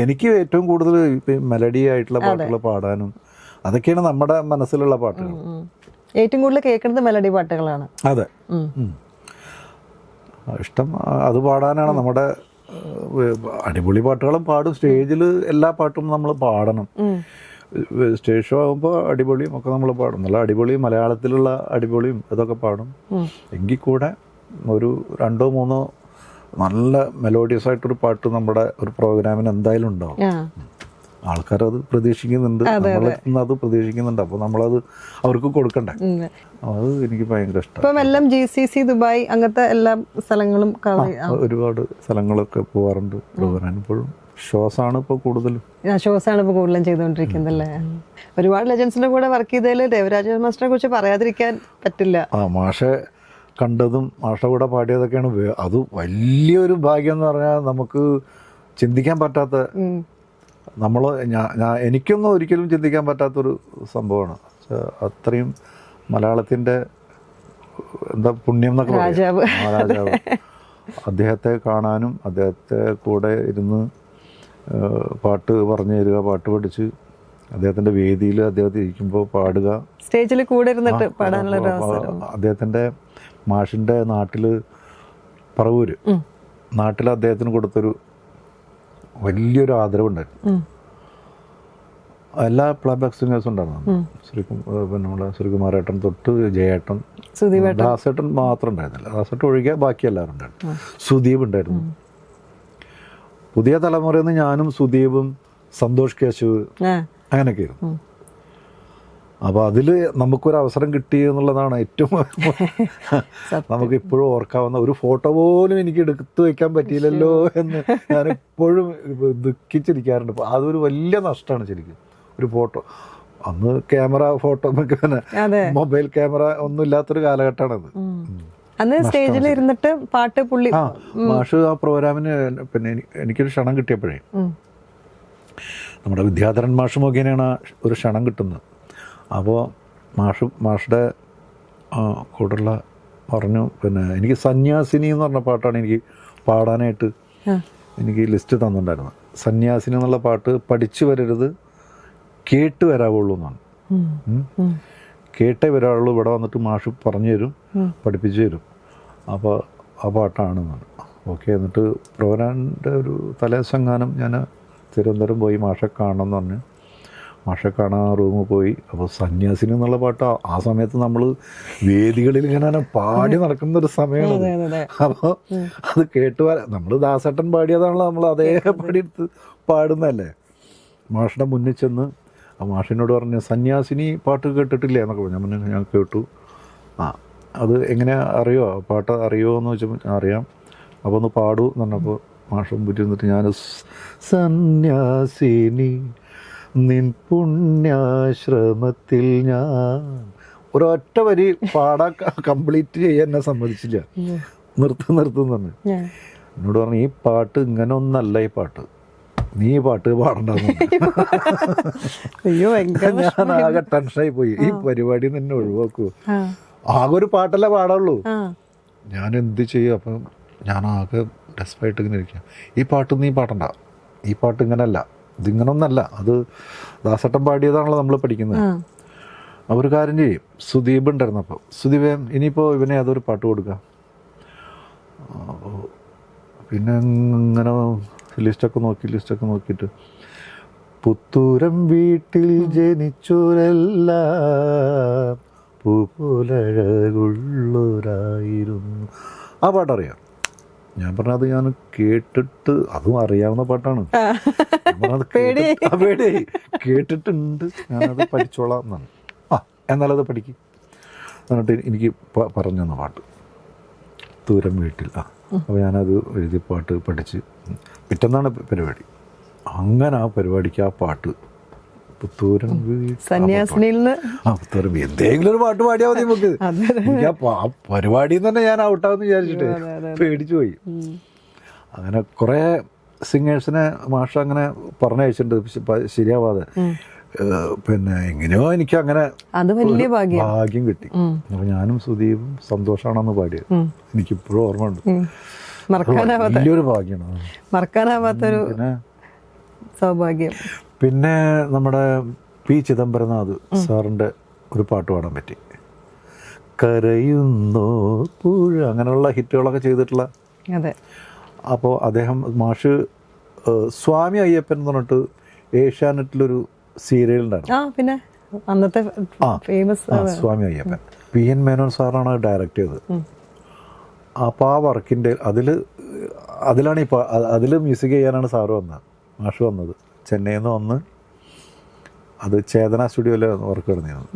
എനിക്ക് ഏറ്റവും കൂടുതൽ മെലഡി ആയിട്ടുള്ള പാട്ടുകൾ പാടാനും അതൊക്കെയാണ് നമ്മുടെ മനസ്സിലുള്ള പാട്ടുകൾ. ഏറ്റവും കൂടുതൽ കേൾക്കുന്നത് മെലഡി പാട്ടുകളാണ്. അതെ, ഇഷ്ടം അത് പാടാനാണ്. നമ്മുടെ അടിപൊളി പാട്ടുകളും പാടും. സ്റ്റേജിൽ എല്ലാ പാട്ടും നമ്മൾ പാടണം. സ്റ്റേജ് ഷോ ആകുമ്പോൾ അടിപൊളിയും ഒക്കെ നമ്മൾ പാടും. നല്ല അടിപൊളിയും മലയാളത്തിലുള്ള അടിപൊളിയും ഇതൊക്കെ പാടും. എങ്കിൽ കൂടെ ഒരു 2-3 നല്ല മെലോഡിയസ് ആയിട്ടൊരു പാട്ട് നമ്മുടെ ഒരു പ്രോഗ്രാമിന് എന്തായാലും ഉണ്ടാവും. ആൾക്കാരത് പ്രതീക്ഷിക്കുന്നുണ്ട്, അത് പ്രതീക്ഷിക്കുന്നുണ്ട്. അപ്പോൾ നമ്മളത് അവർക്ക് കൊടുക്കണ്ടേ. അത് എനിക്ക് ഭയങ്കര ഇഷ്ടം. GCC, ദുബായ് അങ്ങനത്തെ എല്ലാ സ്ഥലങ്ങളും ഒരുപാട് സ്ഥലങ്ങളൊക്കെ പോകാറുണ്ട്. പ്രോഗ്രാം ഇപ്പോഴും ഷോസാണ് ഇപ്പോൾ കൂടുതലും ചെയ്തുകൊണ്ടിരിക്കുന്നത്. ഒരുപാട് ലെജൻസിന്റെ കൂടെ വർക്ക് ചെയ്തതിൽ ദേവരാജ മാസ്റ്ററെ കുറിച്ച് പറയാതിരിക്കാൻ പറ്റില്ല. മാഷെ കണ്ടതും മാഷ കൂടെ പാടിയതൊക്കെയാണ്. അത് വലിയൊരു ഭാഗ്യം എന്ന് പറഞ്ഞാൽ നമുക്ക് ചിന്തിക്കാൻ പറ്റാത്ത, എനിക്കൊന്നും ഒരിക്കലും ചിന്തിക്കാൻ പറ്റാത്തൊരു സംഭവമാണ്. അത്രയും മലയാളത്തിൻ്റെ എന്താ പുണ്യം എന്നൊക്കെ രാജാവ് അദ്ദേഹത്തെ കാണാനും അദ്ദേഹത്തെ കൂടെ ഇരുന്ന് പാട്ട് പറഞ്ഞു തരിക, പാട്ട് പഠിച്ച് അദ്ദേഹത്തിൻ്റെ വേദിയിൽ അദ്ദേഹത്തെ ഇരിക്കുമ്പോൾ പാടുക, സ്റ്റേജിൽ കൂടെ ഇരുന്നിട്ട് പാടാനുള്ള ഒരു അവസരം. അദ്ദേഹത്തിൻ്റെ മാഷിൻ്റെ നാട്ടിൽ പറവൂര് നാട്ടിൽ അദ്ദേഹത്തിന് കൊടുത്തൊരു വലിയൊരു ആദരവുണ്ടായിരുന്നു. എല്ലാ പ്ലേബാക്ക് സിംഗേഴ്സും ഉണ്ടായിരുന്നു. പിന്നെ നമ്മുടെ ശ്രീകുമാരേട്ടൻ തൊട്ട് ജയേട്ടൻ, ദാസേട്ടൻ മാത്രം ഉണ്ടായിരുന്നില്ല. ദാസേട്ടൻ ഒഴികെ ബാക്കി എല്ലാവരും ഉണ്ടായിരുന്നു. സുദീപ് ഉണ്ടായിരുന്നു. പുതിയ തലമുറയിൽ നിന്ന് ഞാനും സുദീപും സന്തോഷ് കേശവ് അങ്ങനെയൊക്കെ ആയിരുന്നു. അപ്പോൾ അതിൽ നമുക്കൊരു അവസരം കിട്ടി എന്നുള്ളതാണ് ഏറ്റവും നമുക്ക് ഇപ്പോഴും ഓർക്കാവുന്ന. ഒരു ഫോട്ടോ പോലും എനിക്ക് എടുത്തു വയ്ക്കാൻ പറ്റിയില്ലല്ലോ എന്ന് ഞാനിപ്പോഴും ദുഃഖിച്ചിരിക്കാറുണ്ട്. അതൊരു വലിയ നഷ്ടമാണ് ശരിക്കും. ഒരു ഫോട്ടോ അന്ന് ക്യാമറ ഫോട്ടോ പിന്നെ മൊബൈൽ ക്യാമറ ഒന്നും ഇല്ലാത്തൊരു കാലഘട്ടമാണത്. അന്ന് സ്റ്റേജിൽ ഇരുന്നിട്ട് പാട്ട് പുള്ളി മാഷ് ആ പ്രോഗ്രാമിന് പിന്നെ എനിക്കൊരു ക്ഷണം കിട്ടിയപ്പോഴേ നമ്മുടെ വിദ്യാധരൻ മാഷ് മുഖേനയാണ് ഒരു ക്ഷണം കിട്ടുന്നത്. അപ്പോൾ മാഷുടെ കൂടെയുള്ള പറഞ്ഞു, പിന്നെ എനിക്ക് സന്യാസിനി എന്ന് പറഞ്ഞ പാട്ടാണ് എനിക്ക് പാടാനായിട്ട് എനിക്ക് ലിസ്റ്റ് തന്നിട്ടുണ്ടായിരുന്നത്. സന്യാസിനി എന്നുള്ള പാട്ട് പഠിച്ചു വരരുത്, കേട്ട് വരാവുള്ളൂ എന്നാണ്. കേട്ടേ വരാവുള്ളൂ, ഇവിടെ വന്നിട്ട് മാഷ് പറഞ്ഞു തരും, പഠിപ്പിച്ചു തരും. അപ്പോൾ ആ പാട്ടാണെന്നാണ്. ഓക്കെ. എന്നിട്ട് പ്രോഗ്രാമിൻ്റെ ഒരു തലേസംഗാനം ഞാൻ തിരുവനന്തപുരം പോയി മാഷെ കാണണം എന്ന് പറഞ്ഞ് മാഷെ കാണാൻ റൂമിൽ പോയി. അപ്പോൾ സന്യാസിനി എന്നുള്ള പാട്ട് ആ സമയത്ത് നമ്മൾ വേദികളിൽ ഇങ്ങനെ പാടി നടക്കുന്നൊരു സമയമാണ്. അപ്പോൾ അത് കേട്ട് നമ്മൾ ദാസേട്ടൻ പാടിയതാണല്ലോ, നമ്മൾ അതേ പാടിയെടുത്ത് പാടുന്നതല്ലേ. മാഷിൻ്റെ മുന്നിൽ ചെന്ന് ആ മാഷിനോട് പറഞ്ഞ് സന്യാസിനി പാട്ട് കേട്ടിട്ടില്ലേ എന്നൊക്കെ പറഞ്ഞു. ഞാൻ കേട്ടു. അത് എങ്ങനെ അറിയോ, പാട്ട് അറിയുമോ എന്ന് വെച്ചപ്പോൾ അറിയാം. അപ്പോൾ ഒന്ന് പാടൂ എന്ന് പറഞ്ഞപ്പോൾ മാഷ് മുമ്പിൽ നിന്നിട്ട് ഞാൻ സന്യാസിനി നിൻ പുണ്യാശ്രമത്തിൽ ഞാൻ ഒരൊറ്റ വരി പാടാൻ കംപ്ലീറ്റ് ചെയ്യാൻ എന്നെ സമ്മതിച്ചില്ല. നിർത്തും പറഞ്ഞു. എന്നോട് പറഞ്ഞു ഈ പാട്ട് ഇങ്ങനെ ഒന്നല്ല, ഈ പാട്ട് നീ പാട്ട് പാടണ്ടെന്ന്. ഞാൻ ആകെ ടെൻഷനായി പോയി. ഈ പരിപാടി തന്നെ ഒഴിവാക്കൂ, ആകെ ഒരു പാട്ടല്ലേ പാടുള്ളൂ, ഞാൻ എന്ത് ചെയ്യും? അപ്പം ഞാൻ ആകെ ഡെസ്പായിട്ട് ഇങ്ങനെ ഇരിക്കാം. ഈ പാട്ട് നീ പാടണ്ട, ഈ പാട്ട് ഇങ്ങനല്ല, ഇതിങ്ങനൊന്നല്ല, അത് ദാസേട്ടൻ പാടിയതാണല്ലോ നമ്മൾ പഠിക്കുന്നത്. ഒരു കാര്യം ചെയ്യും, സുദീപ് ഉണ്ടായിരുന്നു. അപ്പോൾ സുദീപ് ഇനിയിപ്പോൾ ഇവനെ അതൊരു പാട്ട് കൊടുക്കാം. പിന്നെ ഇങ്ങനെ ലിസ്റ്റൊക്കെ നോക്കിയിട്ട് പുത്തൂരം വീട്ടിൽ ജനിച്ചോരെല്ലാം പൂപോലഴകുള്ളവരായിരുന്നു. ആ പാട്ടറിയാം. ഞാൻ പറഞ്ഞത് ഞാൻ കേട്ടിട്ട്, അതും അറിയാവുന്ന പാട്ടാണ്. പേടിയായി കേട്ടിട്ടുണ്ട്, ഞാനത് പഠിച്ചോളാം എന്നാണ്. എന്നാലത് പഠിക്കും എന്നിട്ട് എനിക്ക് പറഞ്ഞു തന്ന പാട്ട് ദൂരം വീട്ടിൽ. അപ്പോൾ ഞാനത് എഴുതി പാട്ട് പഠിച്ച് പിറ്റന്നാണ് പരിപാടി. അങ്ങനെ ആ പരിപാടിക്ക് ആ പാട്ട് പുത്തൂരം സന്യാസിനിയിൽ നിന്ന് പുത്തൂരം എന്തെങ്കിലും ഒരു പാട്ട് പാടിയാൽ മതി നമുക്ക്. എനിക്ക് ആ പരിപാടിയിൽ തന്നെ ഞാൻ ഔട്ടാവെന്ന് വിചാരിച്ചിട്ട് പേടിച്ചു പോയി. അങ്ങനെ കുറേ സിംഗേഴ്സിനെ മാഷ അങ്ങനെ പറഞ്ഞയച്ചിട്ടുണ്ട് ശരിയാവാതെ. പിന്നെ എങ്ങനെയോ എനിക്ക് അങ്ങനെ ഭാഗ്യം കിട്ടി. അപ്പൊ ഞാനും സുദീപും സന്തോഷാണെന്ന് പാടിയത് എനിക്കിപ്പോഴും ഓർമ്മ ഉണ്ട്. വലിയൊരു ഭാഗ്യമാണ്, മറക്കാനാവാത്തൊരു സൗഭാഗ്യം. പിന്നെ നമ്മുടെ പി ചിദംബരനാഥ് സാറിൻ്റെ ഒരു പാട്ട് പാടാൻ പറ്റി, കരയുന്നോ പുഴ, അങ്ങനെയുള്ള ഹിറ്റുകളൊക്കെ ചെയ്തിട്ടുള്ള. അപ്പോൾ അദ്ദേഹം മാഷ് സ്വാമി അയ്യപ്പൻ എന്ന് പറഞ്ഞിട്ട് ഏഷ്യാനെറ്റിലൊരു സീരിയൽ ഉണ്ടായിരുന്നു. പിന്നെ അന്നത്തെ ഫേമസ് സ്വാമി അയ്യപ്പൻ. PN മേനോൻ സാറാണ് ഡയറക്റ്റ് ചെയ്തത്. അപ്പോൾ ആ വർക്കിൻ്റെ അതിലാണ് അതിൽ മ്യൂസിക് ചെയ്യാനാണ് സാറ് വന്നത്, മാഷ് വന്നത്. ചെന്നൈയിൽ നിന്ന് വന്ന് അത് ചേതന സ്റ്റുഡിയോയിൽ വർക്ക് നടന്നിരുന്നു.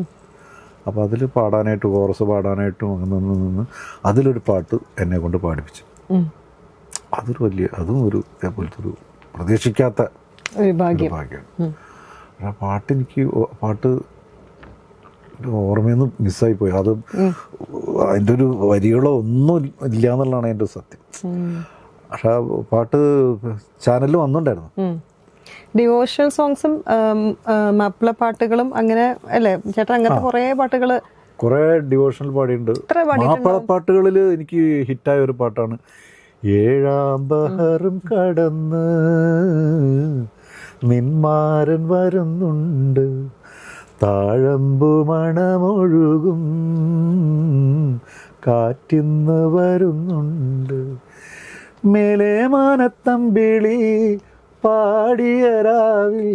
അപ്പോൾ അതിൽ പാടാനായിട്ട്, കോറസ് പാടാനായിട്ടും അങ്ങനെ നിന്ന് അതിലൊരു പാട്ട് എന്നെ കൊണ്ട് പാടിപ്പിച്ചു. അതൊരു വലിയ, അതും ഒരു ഇതേപോലത്തെ ഒരു പ്രതീക്ഷിക്കാത്ത ഭാഗ്യമാണ്. ആ പാട്ട് എനിക്ക് ഓർമ്മയിൽ നിന്ന് മിസ്സായിപ്പോയി. അത് അതിൻ്റെ ഒരു വരികളോ ഒന്നും ഇല്ല എന്നുള്ളതാണ് എൻ്റെ സത്യം. പക്ഷെ ആ പാട്ട് ചാനലിൽ വന്നിട്ടുണ്ടായിരുന്നു. ഡിവോഷണൽ സോങ്സും മാപ്പിള പാട്ടുകളും അങ്ങനെ അല്ലേ ചേട്ടാ? അങ്ങനത്തെ കുറേ ഡിവോഷണൽ പാടിയിട്ടുണ്ട്. മാപ്പിള പാട്ടുകളിൽ എനിക്ക് ഹിറ്റായ ഒരു പാട്ടാണ് ഏഴാം ബഹറും കടന്ന് നിന്മാരൻ വരുന്നുണ്ട്, താഴമ്പു മണമൊഴുകും കാറ്റിന്ന് വരുന്നുണ്ട്, മേലെ മാനത്തമ്പിളി പാടിയ രാവിൽ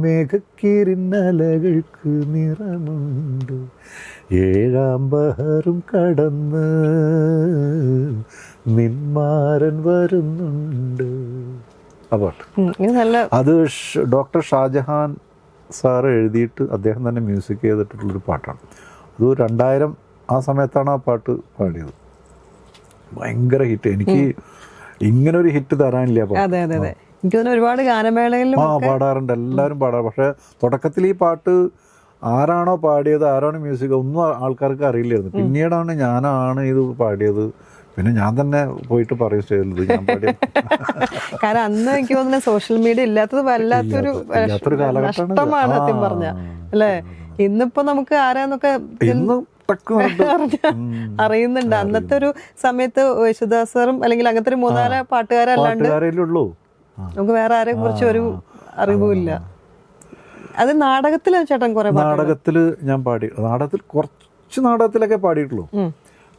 മേഘക്കിരിന്നലകൾക്ക് നിറമുണ്ട്, ഏഴാം ബഹറും കടന്ന് നിന്മാരൻ വരുന്നുണ്ട്. ആ പാട്ട് അത് ഡോക്ടർ ഷാജഹാൻ സാറ് എഴുതിയിട്ട് അദ്ദേഹം തന്നെ മ്യൂസിക് ചെയ്തിട്ടുള്ളൊരു പാട്ടാണ്. അത് 2000 ആ സമയത്താണ് ആ പാട്ട് പാടിയത്. ഭയങ്കര ഹിറ്റ്. എനിക്ക് ഇങ്ങനൊരു ഹിറ്റ് തരാനില്ല. എനിക്ക് ഒരുപാട് ഗാനമേളകളിലും പാടാറുണ്ട്, എല്ലാവരും പാടാറ്. പക്ഷെ തുടക്കത്തിൽ ഈ പാട്ട് ആരാണോ പാടിയത്, ആരാണ് മ്യൂസിക്, ഒന്നും ആൾക്കാർക്ക് അറിയില്ലായിരുന്നു. പിന്നീടാണ് ഞാനാണ് ഇത് പാടിയത്. പിന്നെ ഞാൻ തന്നെ പോയിട്ട് പറയും സ്റ്റേജിൽ ഞാൻ പാടിയത്. കാരണം അന്ന് എനിക്ക് തോന്നുന്നത് സോഷ്യൽ മീഡിയ ഇല്ലാത്തത് വല്ലാത്തൊരു നഷ്ടമാണ് സത്യം പറഞ്ഞ അല്ലേ. ഇന്നിപ്പോ നമുക്ക് ആരാന്നൊക്കെ അറിയുന്നുണ്ട്. അന്നത്തെ ഒരു സമയത്ത് യേശുദാസ് സാറും അല്ലെങ്കിൽ അങ്ങനത്തെ ഒരു 3-4 പാട്ടുകാരല്ലാണ്ട് നമുക്ക് വേറെ ആരെ കുറിച്ച് ഒരു അറിവുമില്ല. അത് നാടകത്തിലാണ് ചേട്ടൻ കുറെ നാടകത്തില് ഞാൻ പാടി. കുറച്ച് നാടകത്തിലൊക്കെ പാടിയിട്ടുള്ളൂ.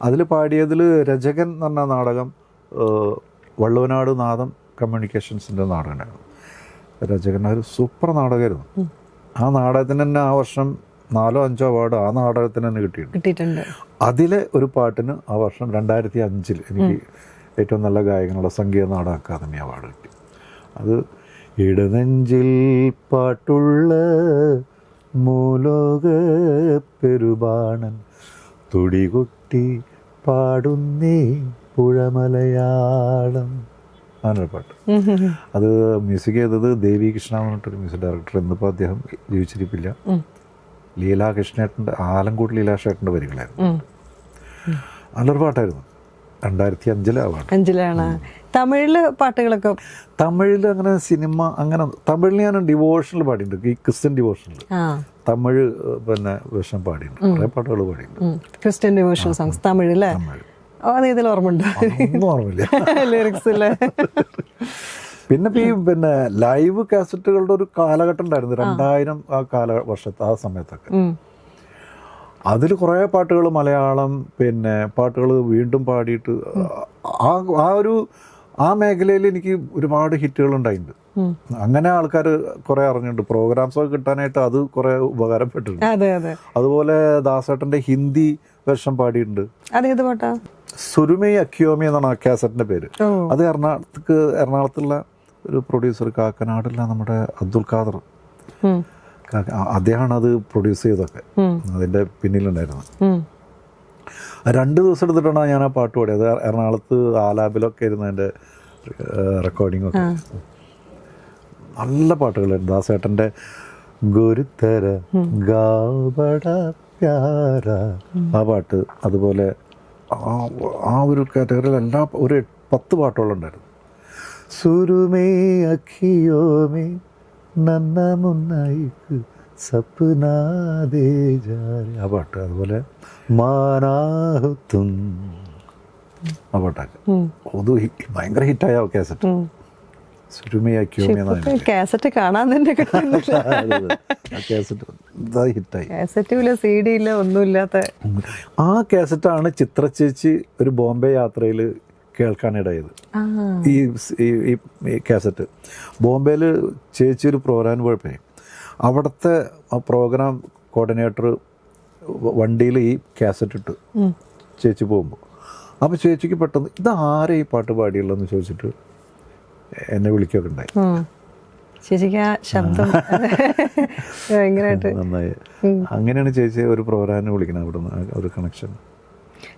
അതിൽ പാടിയതിൽ രചകൻ എന്ന് പറഞ്ഞ നാടകം വള്ളുവനാട് നാദം കമ്മ്യൂണിക്കേഷൻസിൻ്റെ നാടകമായിരുന്നു. രചകൻ ഒരു സൂപ്പർ നാടകമായിരുന്നു. ആ നാടകത്തിന് തന്നെ ആ വർഷം 4-5 അവാർഡ് ആ നാടകത്തിന് തന്നെ കിട്ടിയിട്ടുണ്ട്. അതിലെ ഒരു പാട്ടിന് ആ വർഷം 2005 എനിക്ക് ഏറ്റവും നല്ല ഗായകനുള്ള സംഗീത നാടക അക്കാദമി അവാർഡ് കിട്ടി. അത് ഇടനെഞ്ചിൽ പാട്ടുള്ള മൂലോക പെരുബാണൻ തുടികൊട്ടി പാടുന്നേ പുഴമലയാളം, അങ്ങനൊരു പാട്ട്. അത് മ്യൂസിക് ചെയ്തത് ദേവി കൃഷ്ണ എന്ന് പറഞ്ഞിട്ടൊരു മ്യൂസിക് ഡയറക്ടർ. എന്നിപ്പോൾ അദ്ദേഹം ജീവിച്ചിരിപ്പില്ല. ലീലാകൃഷ്ണേട്ടൻ്റെ ആലങ്കോട്ട് ലീലാകൃഷ്ണേട്ടൻ്റെ വരികളായിരുന്നു. നല്ലൊരു പാട്ടായിരുന്നു. 2005 അവാർഡ്. തമിഴില് പാട്ടുകളൊക്കെ തമിഴിൽ അങ്ങനെ സിനിമ അങ്ങനെ തമിഴിൽ ഞാൻ ഡിവോഷണൽ പാടിയിട്ടുണ്ട്. ഈ ക്രിസ്ത്യൻ ഡിവോഷണൽ തമിഴ് പിന്നെ വേഷം പാടിയിട്ടുണ്ട്. കുറേ പാട്ടുകൾ പാടിയിട്ടുണ്ട്. ക്രിസ്ത്യൻ ഡിവോഷണൽ സോങ്സ് തമിഴില്ലേ? ഇതിൽ ഓർമ്മയുണ്ടോ? ഒന്നും ഓർമ്മയില്ല ലിറിക്സ് ഇല്ലേ? പിന്നെ പിന്നെ ലൈവ് കാസറ്റുകളുടെ ഒരു കാലഘട്ടം ഉണ്ടായിരുന്നു. 2000 ആ സമയത്തൊക്കെ. അതിൽ കുറേ പാട്ടുകൾ മലയാളം പിന്നെ പാട്ടുകൾ വീണ്ടും പാടിയിട്ട് ആ മേഖലയിൽ എനിക്ക് ഒരുപാട് ഹിറ്റുകൾ ഉണ്ടായിട്ടുണ്ട്. അങ്ങനെ ആൾക്കാർ കുറേ അറിഞ്ഞിട്ടുണ്ട്. പ്രോഗ്രാംസൊക്കെ കിട്ടാനായിട്ട് അത് കുറേ ഉപകാരപ്പെട്ടിട്ടുണ്ട്. അതുപോലെ ദാസേട്ടൻ്റെ ഹിന്ദി വേഷം പാടിയിട്ടുണ്ട്. സുരുമൈ അക്കിയോമി എന്നാണ് ആ കാസറ്റിൻ്റെ പേര്. അത് എറണാകുളത്തുള്ള ഒരു പ്രൊഡ്യൂസർ, കാക്കനാടുള്ള നമ്മുടെ അബ്ദുൽ ഖാദർ, അദ്ദേഹമാണ് അത് പ്രൊഡ്യൂസ് ചെയ്തൊക്കെ അതിൻ്റെ പിന്നിലുണ്ടായിരുന്നു. 2 ദിവസം എടുത്തിട്ടാണ് ഞാൻ ആ പാട്ട് പാടിയത്. എറണാകുളത്ത് ആലാപിലൊക്കെ ഇരുന്ന് അതിൻ്റെ റെക്കോർഡിങ്ങൊക്കെ. നല്ല പാട്ടുകളായിരുന്നു. ദാസേട്ടൻ്റെ ഗുരുത്തര ഗാബട പ്യാര ആ പാട്ട്, അതുപോലെ ആ ഒരു കാറ്റഗറിയിൽ ഒരു 10 പാട്ടുകളുണ്ടായിരുന്നു. സുരുമേ അഖിയോമേ നന്ന മുന്നൈക്ക് സപ്നാദേ ജാരെ ആ പാട്ട്, അതുപോലെ മാനാഹുത്തും ആ പാട്ടൊക്കെ അത് ഭയങ്കര ഹിറ്റായ കാസറ്റ്. കാസറ്റ് കാണാൻ തന്നെ CD ഒന്നുമില്ലാത്ത ആ കാസറ്റാണ് ചിത്ര ചേച്ചി ഒരു ബോംബെ യാത്രയിൽ കേൾക്കാനിടയത്. ഈ കാസറ്റ് ബോംബെയിൽ ചേച്ചി ഒരു പ്രോഗ്രാം പോയപ്പോഴേ അവിടുത്തെ ആ പ്രോഗ്രാം കോർഡിനേറ്റർ വണ്ടിയിൽ ഈ കാസറ്റ് ഇട്ട് ചേച്ചി പോകുമ്പോൾ, അപ്പോൾ ചേച്ചിക്ക് പെട്ടെന്ന് ഇത് ആരെ ഈ പാട്ട് പാടിയുള്ളതെന്ന് ചോദിച്ചിട്ട് എന്നെ വിളിക്കുകയൊക്കെ ഉണ്ടായി. ചേച്ചിക്ക് ആ ശബ്ദം ഭയങ്കരമായിട്ട് നന്നായി. അങ്ങനെയാണ് ചേച്ചി ഒരു പ്രോഗ്രാമിന് വിളിക്കുന്നത്. അവിടെ നിന്ന് ഒരു കണക്ഷൻ.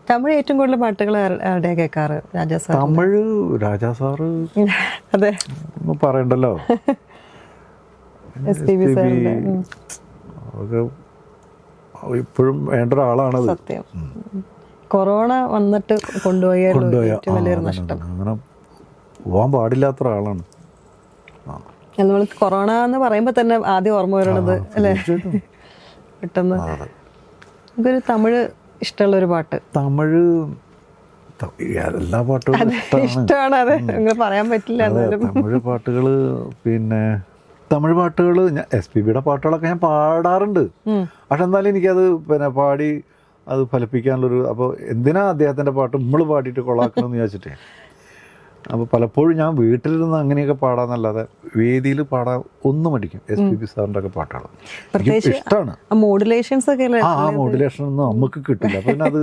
തമിഴ് ഏറ്റവും കൂടുതൽ പാട്ടുകൾ ആരുടെ കേൾക്കാറ്? രാജാ സാർ. തമിഴ് രാജാ സാറ് അതെ ഒന്നും പറയണ്ടല്ലോ. ഇപ്പോഴും വേണ്ട ഒരാളാണത്. സത്യം. കൊറോണ വന്നിട്ട് കൊണ്ടുപോയ ഏറ്റവും വലിയൊരു നഷ്ടം. അങ്ങനെ പോകാൻ പാടില്ലാത്ത ഒരാളാണ്. നമ്മൾ കൊറോണ എന്ന് പറയുമ്പോൾ തന്നെ ആദ്യം ഓർമ്മ വരണത് അല്ലേ പെട്ടെന്ന്. നമുക്കൊരു തമിഴ് ഇഷ്ടമുള്ള ഒരു പാട്ട്. തമിഴ് എല്ലാ പാട്ടുകളും ഇഷ്ടമാണ്. അതെ, നിങ്ങൾ പറയാൻ പറ്റില്ല. തമിഴ് പാട്ടുകൾ, പിന്നെ തമിഴ് പാട്ടുകൾ SPBയുടെ പാട്ടുകളൊക്കെ ഞാൻ പാടാറുണ്ട്. പക്ഷെ എന്നാലും എനിക്കത് പിന്നെ പാടി അത് ഫലിപ്പിക്കാനുള്ളൊരു, അപ്പോൾ എന്തിനാ അദ്ദേഹത്തിൻ്റെ പാട്ട് നമ്മൾ പാടിയിട്ട് കൊള്ളാക്കണമെന്ന് വിചാരിച്ചിട്ടേ. അപ്പോൾ പലപ്പോഴും ഞാൻ വീട്ടിലിരുന്ന് അങ്ങനെയൊക്കെ പാടാന്നല്ലാതെ വേദിയിൽ പാടാൻ ഒന്നും മടിക്കും. SPB സാറിൻ്റെ ഒക്കെ പാട്ടുകൾ എനിക്ക് ഇഷ്ടമാണ്. മോഡുലേഷൻസ് ഒക്കെ മോഡുലേഷൻ ഒന്നും നമുക്ക് കിട്ടില്ല. അപ്പോൾ പിന്നെ അത്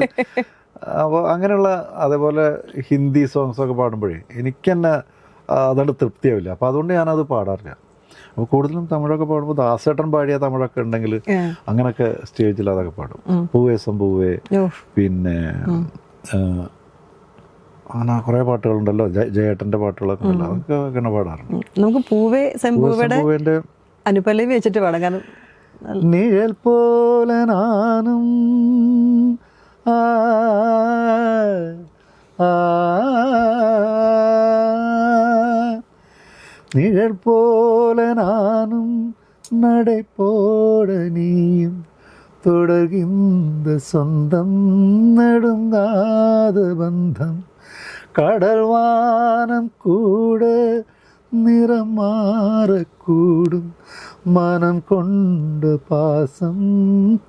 അപ്പോൾ അങ്ങനെയുള്ള അതേപോലെ ഹിന്ദി സോങ്സ് ഒക്കെ പാടുമ്പോഴേ എനിക്ക് തന്നെ അതുകൊണ്ട് തൃപ്തിയാവില്ല. അപ്പോൾ അതുകൊണ്ട് ഞാനത് പാടാറില്ല. അപ്പോൾ കൂടുതലും തമിഴൊക്കെ പാടുമ്പോൾ ദാസേട്ടൻ പാടിയ തമിഴൊക്കെ ഉണ്ടെങ്കിൽ അങ്ങനെയൊക്കെ സ്റ്റേജിൽ അതൊക്കെ പാടും. പൂവേ സംഭൂവേ, പിന്നെ അങ്ങനെ കുറേ പാട്ടുകളുണ്ടല്ലോ, ജയേട്ടൻ്റെ പാട്ടുകളൊക്കെ ഉണ്ടല്ലോ, അതൊക്കെ അങ്ങനെ പാടാറുണ്ട്. നമുക്ക് പൂവേ സംഭൂവേൻ്റെ അനുപല്ലവി വെച്ചിട്ട് പാടാം. കാരണം നിഴൽ പോലെ നാനും நிழல் போல நானும் நடை போட நீயும் தொடர்கின்ற சொந்தம் நடுங்காத பந்தம் கடல் வானம் கூட நிறம் மாறக்கூடும் மனம் கொண்ட பாசம்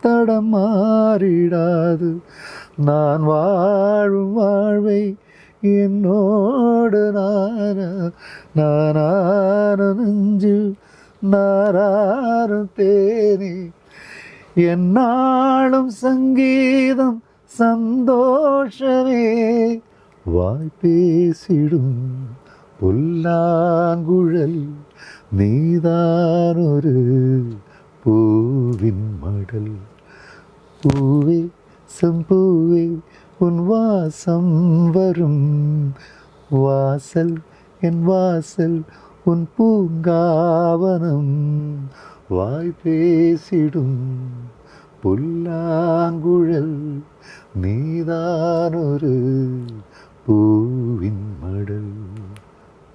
தடமாறிடாது நான் வாழும் வாழ்வை என்னோடு நானும் நெஞ்சு நாராரும் தேனி என்னாலும் சங்கீதம் சந்தோஷமே வாய் பேசிடும் புல்லாங்குழல் நீதானொரு பூவின் மடல் பூவே செம்பூவே உன் வாசம் வரும் வாசல் என் வாசல் உன் பூங்காவனம் வாய் பேசிடும் புல்லாங்குழல் நீதானொரு പൂവിൻ മടൽ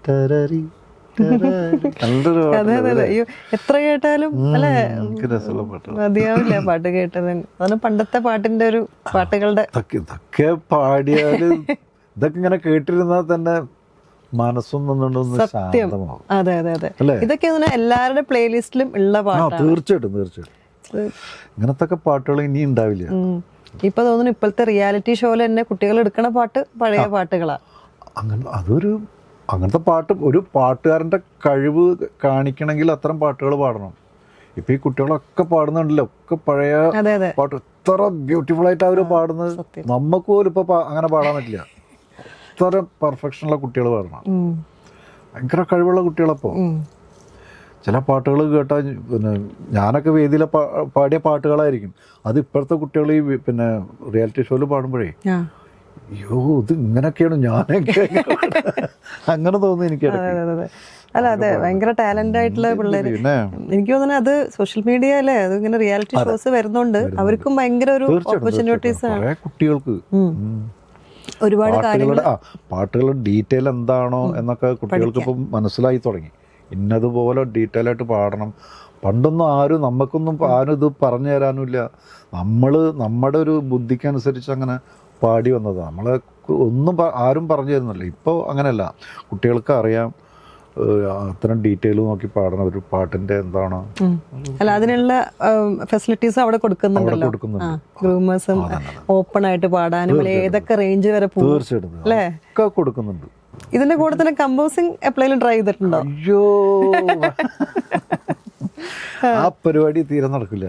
തരറി. എത്ര കേട്ടാലും അല്ലെ മതിയാവില്ല പാട്ട് കേട്ടത്. അതാണ് പണ്ടത്തെ പാട്ടിന്റെ ഒരു പാട്ടുകളുടെ ഇതൊക്കെ പാടിയാല് ഇതൊക്കെ ഇങ്ങനെ കേട്ടിരുന്നാൽ തന്നെ മനസ്സും ശാന്തമാവും. അതെ അതെ അതെ. ഇതൊക്കെ എല്ലാവരുടെ പ്ലേലിസ്റ്റിലും ഉള്ള പാട്ടാണ്. തീർച്ചയായിട്ടും ഇങ്ങനത്തെ പാട്ടുകൾ ഇനി ഉണ്ടാവില്ല. ഇപ്പൊ തോന്നുന്നു ഇപ്പോഴത്തെ റിയാലിറ്റി ഷോയിൽ തന്നെ കുട്ടികൾ എടുക്കണ പാട്ട് പഴയ പാട്ടുകളാ. അങ്ങനത്തെ പാട്ട് ഒരു പാട്ടുകാരൻ്റെ കഴിവ് കാണിക്കണമെങ്കിൽ അത്തരം പാട്ടുകൾ പാടണം. ഇപ്പൊ ഈ കുട്ടികളൊക്കെ പാടുന്നുണ്ടല്ലോ, ഒക്കെ പഴയ പാട്ട് ഇത്ര ബ്യൂട്ടിഫുൾ ആയിട്ട് അവർ പാടുന്നത് നമുക്ക് പോലും ഇപ്പൊ അങ്ങനെ പാടാൻ പറ്റില്ല. ഇത്ര പെർഫെക്ഷനുള്ള കുട്ടികൾ പാടണം. ഭയങ്കര കഴിവുള്ള കുട്ടികളപ്പോ ചില പാട്ടുകൾ കേട്ടാൽ പിന്നെ ഞാനൊക്കെ വേദിയിലെ പാടിയ പാട്ടുകളായിരിക്കും. അത് ഇപ്പോഴത്തെ കുട്ടികൾ ഈ പിന്നെ റിയാലിറ്റി ഷോയിൽ പാടുമ്പോഴേ അയ്യോ ഇത് ഇങ്ങനെയൊക്കെയാണ് ഞാനൊക്കെ അങ്ങനെ തോന്നുന്നു എനിക്ക്. അല്ല അതെ, ഭയങ്കര ടാലന്റ് ആയിട്ടുള്ള പിള്ളേര്. എനിക്ക് തോന്നുന്നത് അത് സോഷ്യൽ മീഡിയ അല്ലേ, അത് ഇങ്ങനെ റിയാലിറ്റി ഷോസ് വരുന്നുണ്ട്, അവർക്കും ഭയങ്കര ഒരു ഓപ്പർച്യൂണിറ്റീസ് ആണ്. കുട്ടികൾക്ക് ഒരുപാട് കാര്യങ്ങൾ പാട്ടുകളുടെ ഡീറ്റെയിൽ എന്താണോ എന്നൊക്കെ കുട്ടികൾക്ക് ഇപ്പം മനസ്സിലായി തുടങ്ങി. ഇന്നതുപോലെ ഡീറ്റെയിൽ ആയിട്ട് പാടണം. പണ്ടൊന്നും നമുക്കൊന്നും ആരും ഇത് പറഞ്ഞു തരാനുമില്ല. നമ്മുടെ ഒരു ബുദ്ധിക്കനുസരിച്ച് അങ്ങനെ പാടി വന്നതാണ്. നമ്മളെ ഒന്നും ആരും പറഞ്ഞു തരുന്നില്ല. ഇപ്പോൾ അങ്ങനെയല്ല, കുട്ടികൾക്ക് അറിയാം അത്തരം ഡീറ്റെയിൽ നോക്കി പാടണം ഒരു പാട്ടിന്റെ എന്താണോ. അല്ല അതിനുള്ള ഫെസിലിറ്റീസ് അവിടെ കൊടുക്കുന്നുണ്ടല്ലോ. ഗ്രൂമേഴ്സും ഓപ്പൺ ആയിട്ട് പാടാനും ഏതൊക്കെ റേഞ്ച് വരെ തീർച്ചയായിട്ടും അല്ലേ കൊടുക്കുന്നുണ്ട്. ഇതിന്റെ കൂടെ തന്നെ കമ്പോസിങ് എപ്പോഴും ട്രൈ ചെയ്തിട്ടുണ്ടോ? അയ്യോ ആ പരിപാടി തീരെ നടക്കില്ല.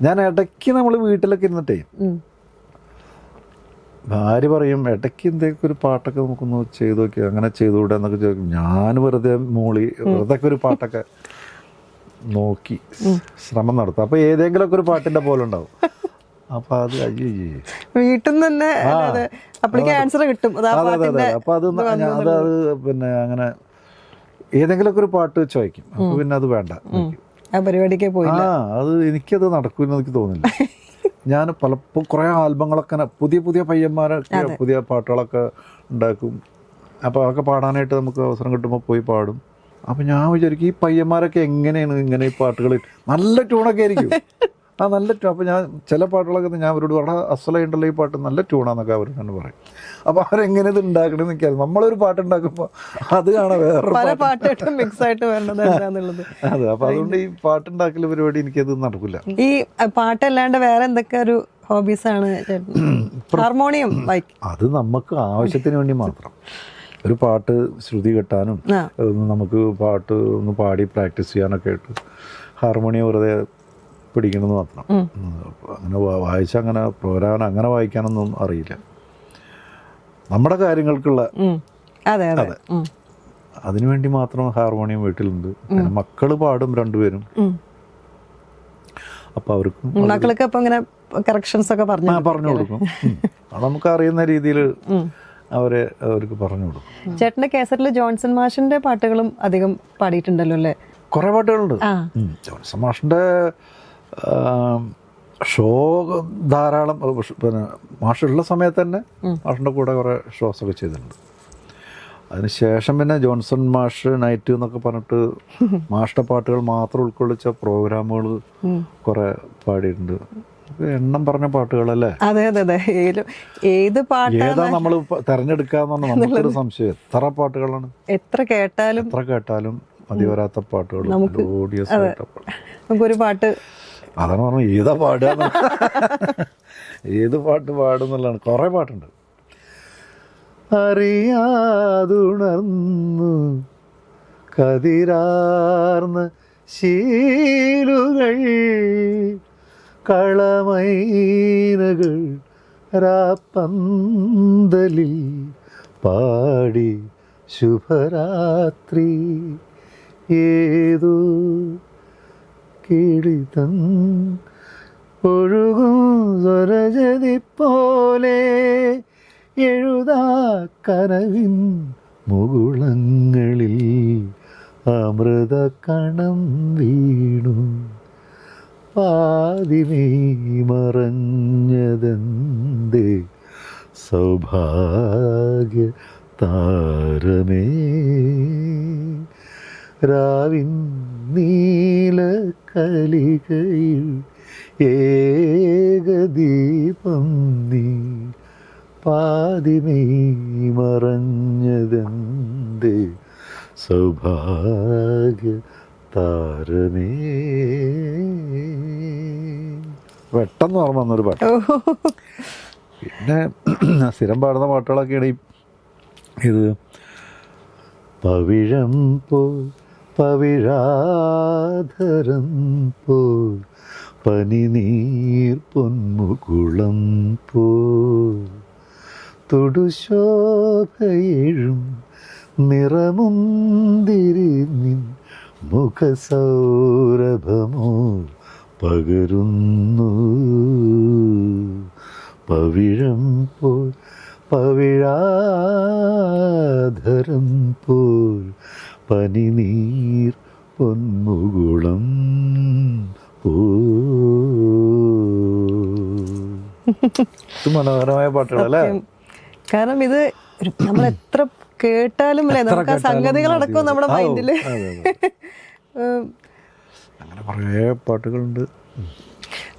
ഞാൻ ഇടയ്ക്ക് നമ്മൾ വീട്ടിലൊക്കെ ഇരുന്നിട്ടേ ഭാര്യ പറയും ഇടയ്ക്ക് എന്തൊക്കെ ഒരു പാട്ടൊക്കെ നമുക്കൊന്ന് ചെയ്ത് നോക്കി, അങ്ങനെ ചെയ്തുകൂടെ എന്നൊക്കെ ചോദിക്കും. ഞാൻ വെറുതെ വെറുതെ ഒരു പാട്ടൊക്കെ നോക്കി ശ്രമം നടത്തും. അപ്പൊ ഏതെങ്കിലുമൊക്കെ ഒരു പാട്ടിന്റെ പോലെ ഉണ്ടാവും. അപ്പൊ അത് വീട്ടിൽ നിന്ന് തന്നെ ആൻസർ കിട്ടും. അപ്പൊ അത് പിന്നെ അങ്ങനെ ഏതെങ്കിലുമൊക്കെ ഒരു പാട്ട് ചോദിക്കും. അപ്പൊ പിന്നെ അത് വേണ്ട, പരിപാടിക്ക് പോയി. അത് എനിക്കത് നടക്കുമെന്ന് എനിക്ക് തോന്നില്ല. ഞാൻ പലപ്പോൾ കുറേ ആൽബങ്ങളൊക്കെ പുതിയ പയ്യന്മാരൊക്കെ പുതിയ പാട്ടുകളൊക്കെ ഉണ്ടാക്കും. അപ്പോൾ അതൊക്കെ പാടാനായിട്ട് നമുക്ക് അവസരം കിട്ടുമ്പോൾ പോയി പാടും. അപ്പം ഞാൻ വിചാരിക്കും ഈ പയ്യന്മാരൊക്കെ എങ്ങനെയാണ് ഇങ്ങനെ ഈ പാട്ടുകൾ നല്ല ട്യൂണൊക്കെ ആയിരിക്കും, ആ നല്ല ട്യൂൺ. അപ്പോൾ ഞാൻ ചില പാട്ടുകളൊക്കെ ഞാൻ അവരോട് വളരെ അസലായിട്ടുള്ള ഈ പാട്ട് നല്ല ട്യൂണാന്നൊക്കെ അവർ തന്നെ പറയും. അപ്പോൾ അവരെങ്ങനെ ഇത് ഉണ്ടാക്കണമെന്ന് എനിക്കറിയാം. നമ്മളൊരു പാട്ടുണ്ടാക്കുമ്പോൾ അത് കാണാൻ വേറെ പല പാട്ടായിട്ട് മിക്സ് ആയിട്ട് വരണത് എന്താന്നുള്ളത്. അതെ. അപ്പോൾ അതുകൊണ്ട് ഈ പാട്ടുണ്ടാക്കൽ പരിപാടി എനിക്കത് നടക്കില്ല. ഈ പാട്ടല്ലാണ്ട് വേറെ എന്തൊക്കെ ഒരു ഹോബീസ് ആണ്? ഹാർമോണിയം വായിക്കും. അത് നമുക്ക് ആവശ്യത്തിന് വേണ്ടി മാത്രം. ഒരു പാട്ട് ശ്രുതി കെട്ടാനും നമുക്ക് പാട്ട് ഒന്ന് പാടി പ്രാക്ടീസ് ചെയ്യാനൊക്കെ ആയിട്ട് ഹാർമോണിയം വെറുതെ പിടിക്കണമെന്ന് മാത്രം. അങ്ങനെ വായിച്ചാൽ അങ്ങനെ പ്രോഗ്രാം അങ്ങനെ വായിക്കാനൊന്നും അറിയില്ല. നമ്മുടെ കാര്യങ്ങൾക്കുള്ള അതെ അതെ അതിനുവേണ്ടി മാത്രം ഹാർമോണിയം വീട്ടിലുണ്ട്. പിന്നെ മക്കള് പാടും രണ്ടുപേരും. അപ്പൊ അവർക്കും മക്കൾക്ക് അപ്പൊ ഇങ്ങനെ കറക്ഷൻസ് ഒക്കെ പറഞ്ഞു കൊടുക്കും. അത് നമുക്ക് അറിയുന്ന രീതിയിൽ അവർക്ക് പറഞ്ഞു കൊടുക്കും. ചേട്ടന്റെ കേസറ്റില് ജോൺസൺ മാഷിന്റെ പാട്ടുകളും അധികം പാടിയിട്ടുണ്ടല്ലോ അല്ലേ? കുറെ പാട്ടുകളുണ്ട്. ജോൺസൺ മാഷിന്റെ ഷോ ധാരാളം. പിന്നെ മാഷുള്ള സമയത്ത് തന്നെ മാഷിന്റെ കൂടെ കുറെ ഷോസ് ഒക്കെ ചെയ്തിട്ടുണ്ട്. അതിനുശേഷം പിന്നെ ജോൺസൺ മാഷ് നൈറ്റ് എന്നൊക്കെ പറഞ്ഞിട്ട് മാഷിന്റെ പാട്ടുകൾ മാത്രം ഉൾക്കൊള്ളിച്ച പ്രോഗ്രാമുകൾ കുറെ പാടിയിട്ടുണ്ട്. എണ്ണം പറഞ്ഞ പാട്ടുകളല്ലേ? അതെ അതെ അതെ. ഏത് ഏതാ നമ്മൾ തെരഞ്ഞെടുക്കാന്ന് പറഞ്ഞാൽ നമുക്കൊരു സംശയം. എത്ര പാട്ടുകളാണ്, എത്ര കേട്ടാലും മതി വരാത്ത പാട്ടുകൾ. നമുക്കൊരു പാട്ട് അതാണ് പറഞ്ഞു ഏതാ പാടുക, ഏത് പാട്ട് പാടുന്നുള്ളതാണ്. കുറെ പാട്ടുണ്ട്. അറിയാതുണർന്നു കതിരാർന്ന ശീലുകൾ കളമൈനകൾ രാപ്പന്തലിൽ പാടി ശുഭരാത്രി ഏതോ കിളിതൻ ഒഴുകും സ്വരജതി പോലെ എഴുതാ കനവിൻ മുകുളങ്ങളിൽ അമൃത കണം വീണു പാതിമേ മറഞ്ഞതെന്തേ സൗഭാഗ്യ താരമേ രാവിൻ നീലക്കലികയിൽ ഏകദീപം നീ പാതിമേ മറഞ്ഞതെന്തേ സൗഭാഗ്യ താരമേ. പെട്ടെന്ന് ഓർമ്മ വന്നൊരു പാട്ട്. പിന്നെ സ്ഥിരം പാടുന്ന പാട്ടുകളൊക്കെയാണ് ഇത്. പവിഴം പോൽ പവിഴാധരം പോൽ പനിനീർ പൊന്മുകുളം പോൽ തൊടുശോഭയെഴും നിറമുന്തിരി നിൻ മുഖസൗരഭമോ പകരുന്നു. പവിഴം പോൽ പവിഴാധരം പോൽ പനിനീർ പൊന്മുകുളം ഇത് മനോഹരമായ പാട്ടുകളല്ലേ? കാരണം ഇത് നമ്മൾ എത്ര കേട്ടാലും അല്ലേ നമുക്ക് ആ സംഗതികളടക്കം നമ്മുടെ മൈൻഡില്. അങ്ങനെ കുറേ പാട്ടുകളുണ്ട്.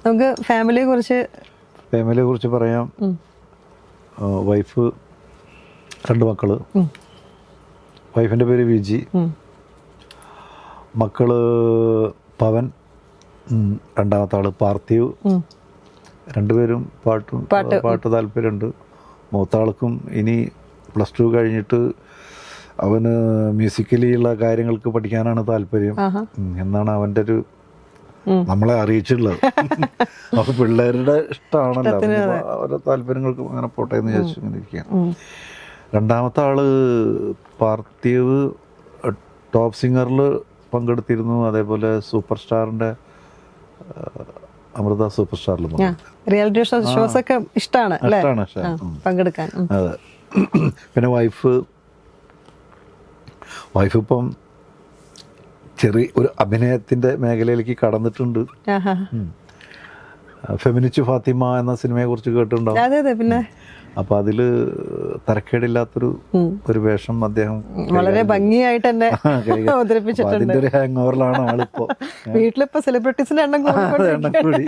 നമുക്ക് ഫാമിലിയെ കുറിച്ച് പറയാം. വൈഫ്, 2 മക്കള്. വൈഫിൻ്റെ പേര് വിജി. മക്കള് പവൻ, രണ്ടാമത്തെ ആള് പാർത്ഥിവ്. രണ്ടുപേരും പാട്ട് താല്പര്യമുണ്ട്. മൂത്താൾക്കും ഇനി +2 കഴിഞ്ഞിട്ട് അവന് മ്യൂസിക്കലി ഉള്ള കാര്യങ്ങൾക്ക് പഠിക്കാനാണ് താല്പര്യം എന്നാണ് അവൻ്റെ ഒരു നമ്മളെ അറിയിച്ചിട്ടുള്ളത്. അപ്പോൾ പിള്ളേരുടെ ഇഷ്ടമാണല്ലോ, അവരുടെ താല്പര്യങ്ങൾക്ക് അങ്ങനെ പോട്ടെ എന്ന് വിചാരിച്ചു ഇങ്ങനെ ഇരിക്കുകയാണ്. രണ്ടാമത്തെ ആള് പാർത്ഥിവ് ടോപ്പ് സിംഗറിൽ പങ്കെടുത്തിരുന്നു. അതേപോലെ സൂപ്പർ സ്റ്റാറിൻ്റെ അമൃത സൂപ്പർ സ്റ്റാറിൽ റിയാലിറ്റി ഷോസ് ഒക്കെ ഇഷ്ടമാണ് പങ്കെടുക്കാൻ. അതെ. പിന്നെ വൈഫ് ഇപ്പം ചെറിയ ഒരു അഭിനയത്തിൻ്റെ മേഖലയിലേക്ക് കടന്നിട്ടുണ്ട്. ഫെമിനിച്ച് ഫാത്തിമ എന്ന സിനിമയെ കുറിച്ച് കേട്ടിട്ടുണ്ടാവും. അതെ അതെ, പിന്നെ അപ്പൊ അതില് തരക്കേടില്ലാത്തൊരു ഒരു വേഷം അദ്ദേഹം വളരെ ഭംഗിയായിട്ട് തന്നെ അവതരിപ്പിച്ചിട്ടുണ്ട്. അതിന്റെ ഒരു ഹാങ് ഓവറിലാണ് ആളിപ്പോ. വീട്ടിലിപ്പോ സെലിബ്രിറ്റീസിന്റെ എണ്ണം കൂടി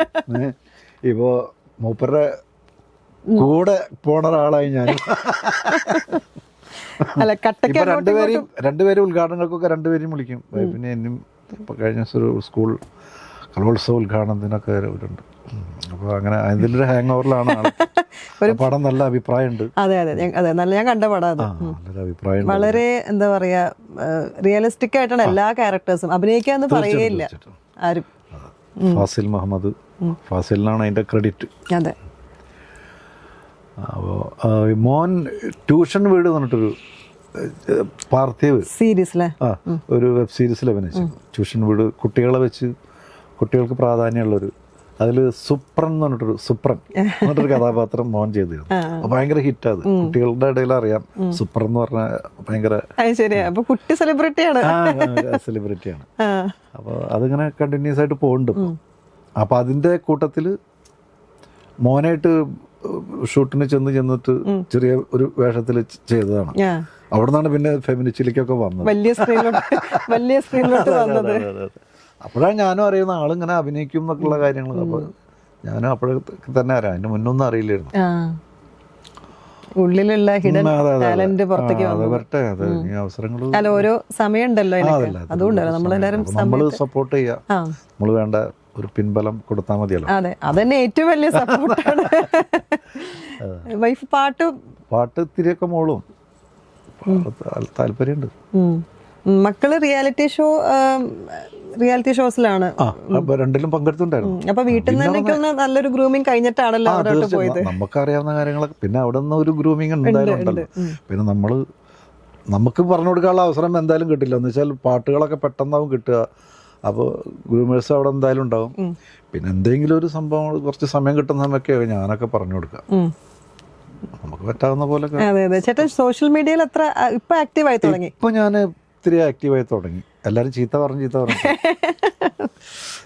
ഇപ്പോ മൂപ്പരുടെ കൂടെ പോണ ഒരാളായി ഞാൻ. അല്ല, കട്ടയ്ക്ക് രണ്ടുപേരും ഉദ്ഘാടനങ്ങൾക്കൊക്കെ രണ്ടുപേരും വിളിക്കും. പിന്നെ എന്നും ഇപ്പൊ കഴിഞ്ഞ സ്കൂൾ കലോത്സവ ഉദ്ഘാടനത്തിനൊക്കെ അവരുണ്ട്. അപ്പോൾ അങ്ങനെ അതിൻ്റെ ഒരു ഹാങ് ഓവറിലാണ് ആൾ. പടം നല്ല അഭിപ്രായമുണ്ട്. അതെ അതെ അതെ, നല്ല, ഞാൻ കണ്ട പടം അത്. നല്ലൊരു അഭിപ്രായം. വളരെ എന്താ പറയാ, റിയലിസ്റ്റിക് ആയിട്ടാണ് എല്ലാ ക്യാരക്ടേഴ്സും. അഭിനയിക്കാന്ന് പറയുകയില്ല ആരും. ഫാസിൽ മുഹമ്മദ്, ഫാസിലിനാണ് അതിന്റെ ക്രെഡിറ്റ്. അതെ. അപ്പോൾ മോൻ ട്യൂഷൻ വീട് എന്ന് പറഞ്ഞിട്ടൊരു പാർത്ഥിവ് സീരീസിലെ ഒരു വെബ് സീരീസിൽ അഭിനയിച്ചു. ട്യൂഷൻ വീട് കുട്ടികളെ വെച്ച്, കുട്ടികൾക്ക് പ്രാധാന്യമുള്ളൊരു, അതിൽ സുപ്രൻ എന്ന് പറഞ്ഞിട്ടൊരു കഥാപാത്രം മോൻ ചെയ്തിരുന്നു. ഭയങ്കര ഹിറ്റ്. അത് കുട്ടികളുടെ ഇടയിൽ അറിയാം. സുപ്രൻ എന്ന് പറഞ്ഞ ഭയങ്കര കുട്ടി സെലിബ്രിറ്റിയാണ്. സെലിബ്രിറ്റിയാണ്. അപ്പോൾ അതിങ്ങനെ കണ്ടിന്യൂസ് ആയിട്ട് പോകുന്നുണ്ട്. അപ്പൊ അതിന്റെ കൂട്ടത്തില് മോനായിട്ട് ഷൂട്ടിന് ചെന്നിട്ട് ചെറിയ ഒരു വേഷത്തിൽ ചെയ്തതാണ്. അവിടെ നിന്നാണ് പിന്നെ ഫെമിനിസ്റ്റിലേക്കൊക്കെ വന്നത്. വലിയ സ്ക്രീനിലോട്ട് വന്നത്. അപ്പോഴാണ് ഞാനും അറിയുന്ന ആളിങ്ങനെ അഭിനയിക്കും എന്നൊക്കെയുള്ള കാര്യങ്ങൾ. അപ്പോൾ ഞാനും അപ്പോഴൊക്കെ തന്നെ അറിയാം. അതിന്റെ മുന്നൊന്നും അറിയില്ലായിരുന്നു. ഉള്ളിലുള്ള ഹിഡൻ ടാലന്റ് പുറത്തേക്ക് വരട്ടെ. അതെ, ഈ അവസരങ്ങൾ അല്ല, ഓരോ സമയമുണ്ടല്ലോ. അതുകൊണ്ടല്ലോ നമ്മളെല്ലാരും നമ്മൾ സപ്പോർട്ട് ചെയ്യാം. നമ്മൾ വേണ്ട ഒരു പിൻബലം കൊടുത്താൽ മതിയല്ലോ. അതെ, അതന്നെ ഏറ്റവും വലിയ സപ്പോർട്ടാണ്. വൈഫ് പാട്ട് ഇത്തിരിയൊക്കെ മോളും താല്പര്യമുണ്ട്. മക്കള് റിയാലിറ്റി ഷോസിലാണ് രണ്ടിലും പങ്കെടുത്തിട്ടുണ്ടായിരുന്നു. അപ്പൊ വീട്ടിൽ നിന്ന് നല്ലൊരു ഗ്രൂമിങ് കഴിഞ്ഞിട്ടാണല്ലോ അവരോട്ട് പോയത്. നമുക്കറിയാവുന്ന കാര്യങ്ങളൊക്കെ. പിന്നെ അവിടെ നിന്ന് ഒരു ഗ്രൂമിങ് ഉണ്ടായിരുന്നു. പിന്നെ നമുക്ക് പറഞ്ഞു കൊടുക്കാനുള്ള അവസരം എന്തായാലും കിട്ടില്ല. എന്ന് വെച്ചാൽ പാട്ടുകളൊക്കെ പെട്ടെന്നാവും കിട്ടുക. അപ്പോൾ ഗ്രൂമേഴ്സ് അവിടെ എന്തായാലും ഉണ്ടാവും. പിന്നെ എന്തെങ്കിലും ഒരു സംഭവം കുറച്ച് സമയം കിട്ടുന്ന സമയമൊക്കെ ഞാനൊക്കെ പറഞ്ഞു കൊടുക്കാം, നമുക്ക് പറ്റാവുന്ന പോലെ. ചേട്ടൻ സോഷ്യൽ മീഡിയയിൽ എത്ര ഇപ്പൊ ആക്റ്റീവായി തുടങ്ങി? ഇപ്പൊ ഞാൻ ഇത്തിരി ആക്റ്റീവായി തുടങ്ങി. എല്ലാരും ചീത്ത പറഞ്ഞു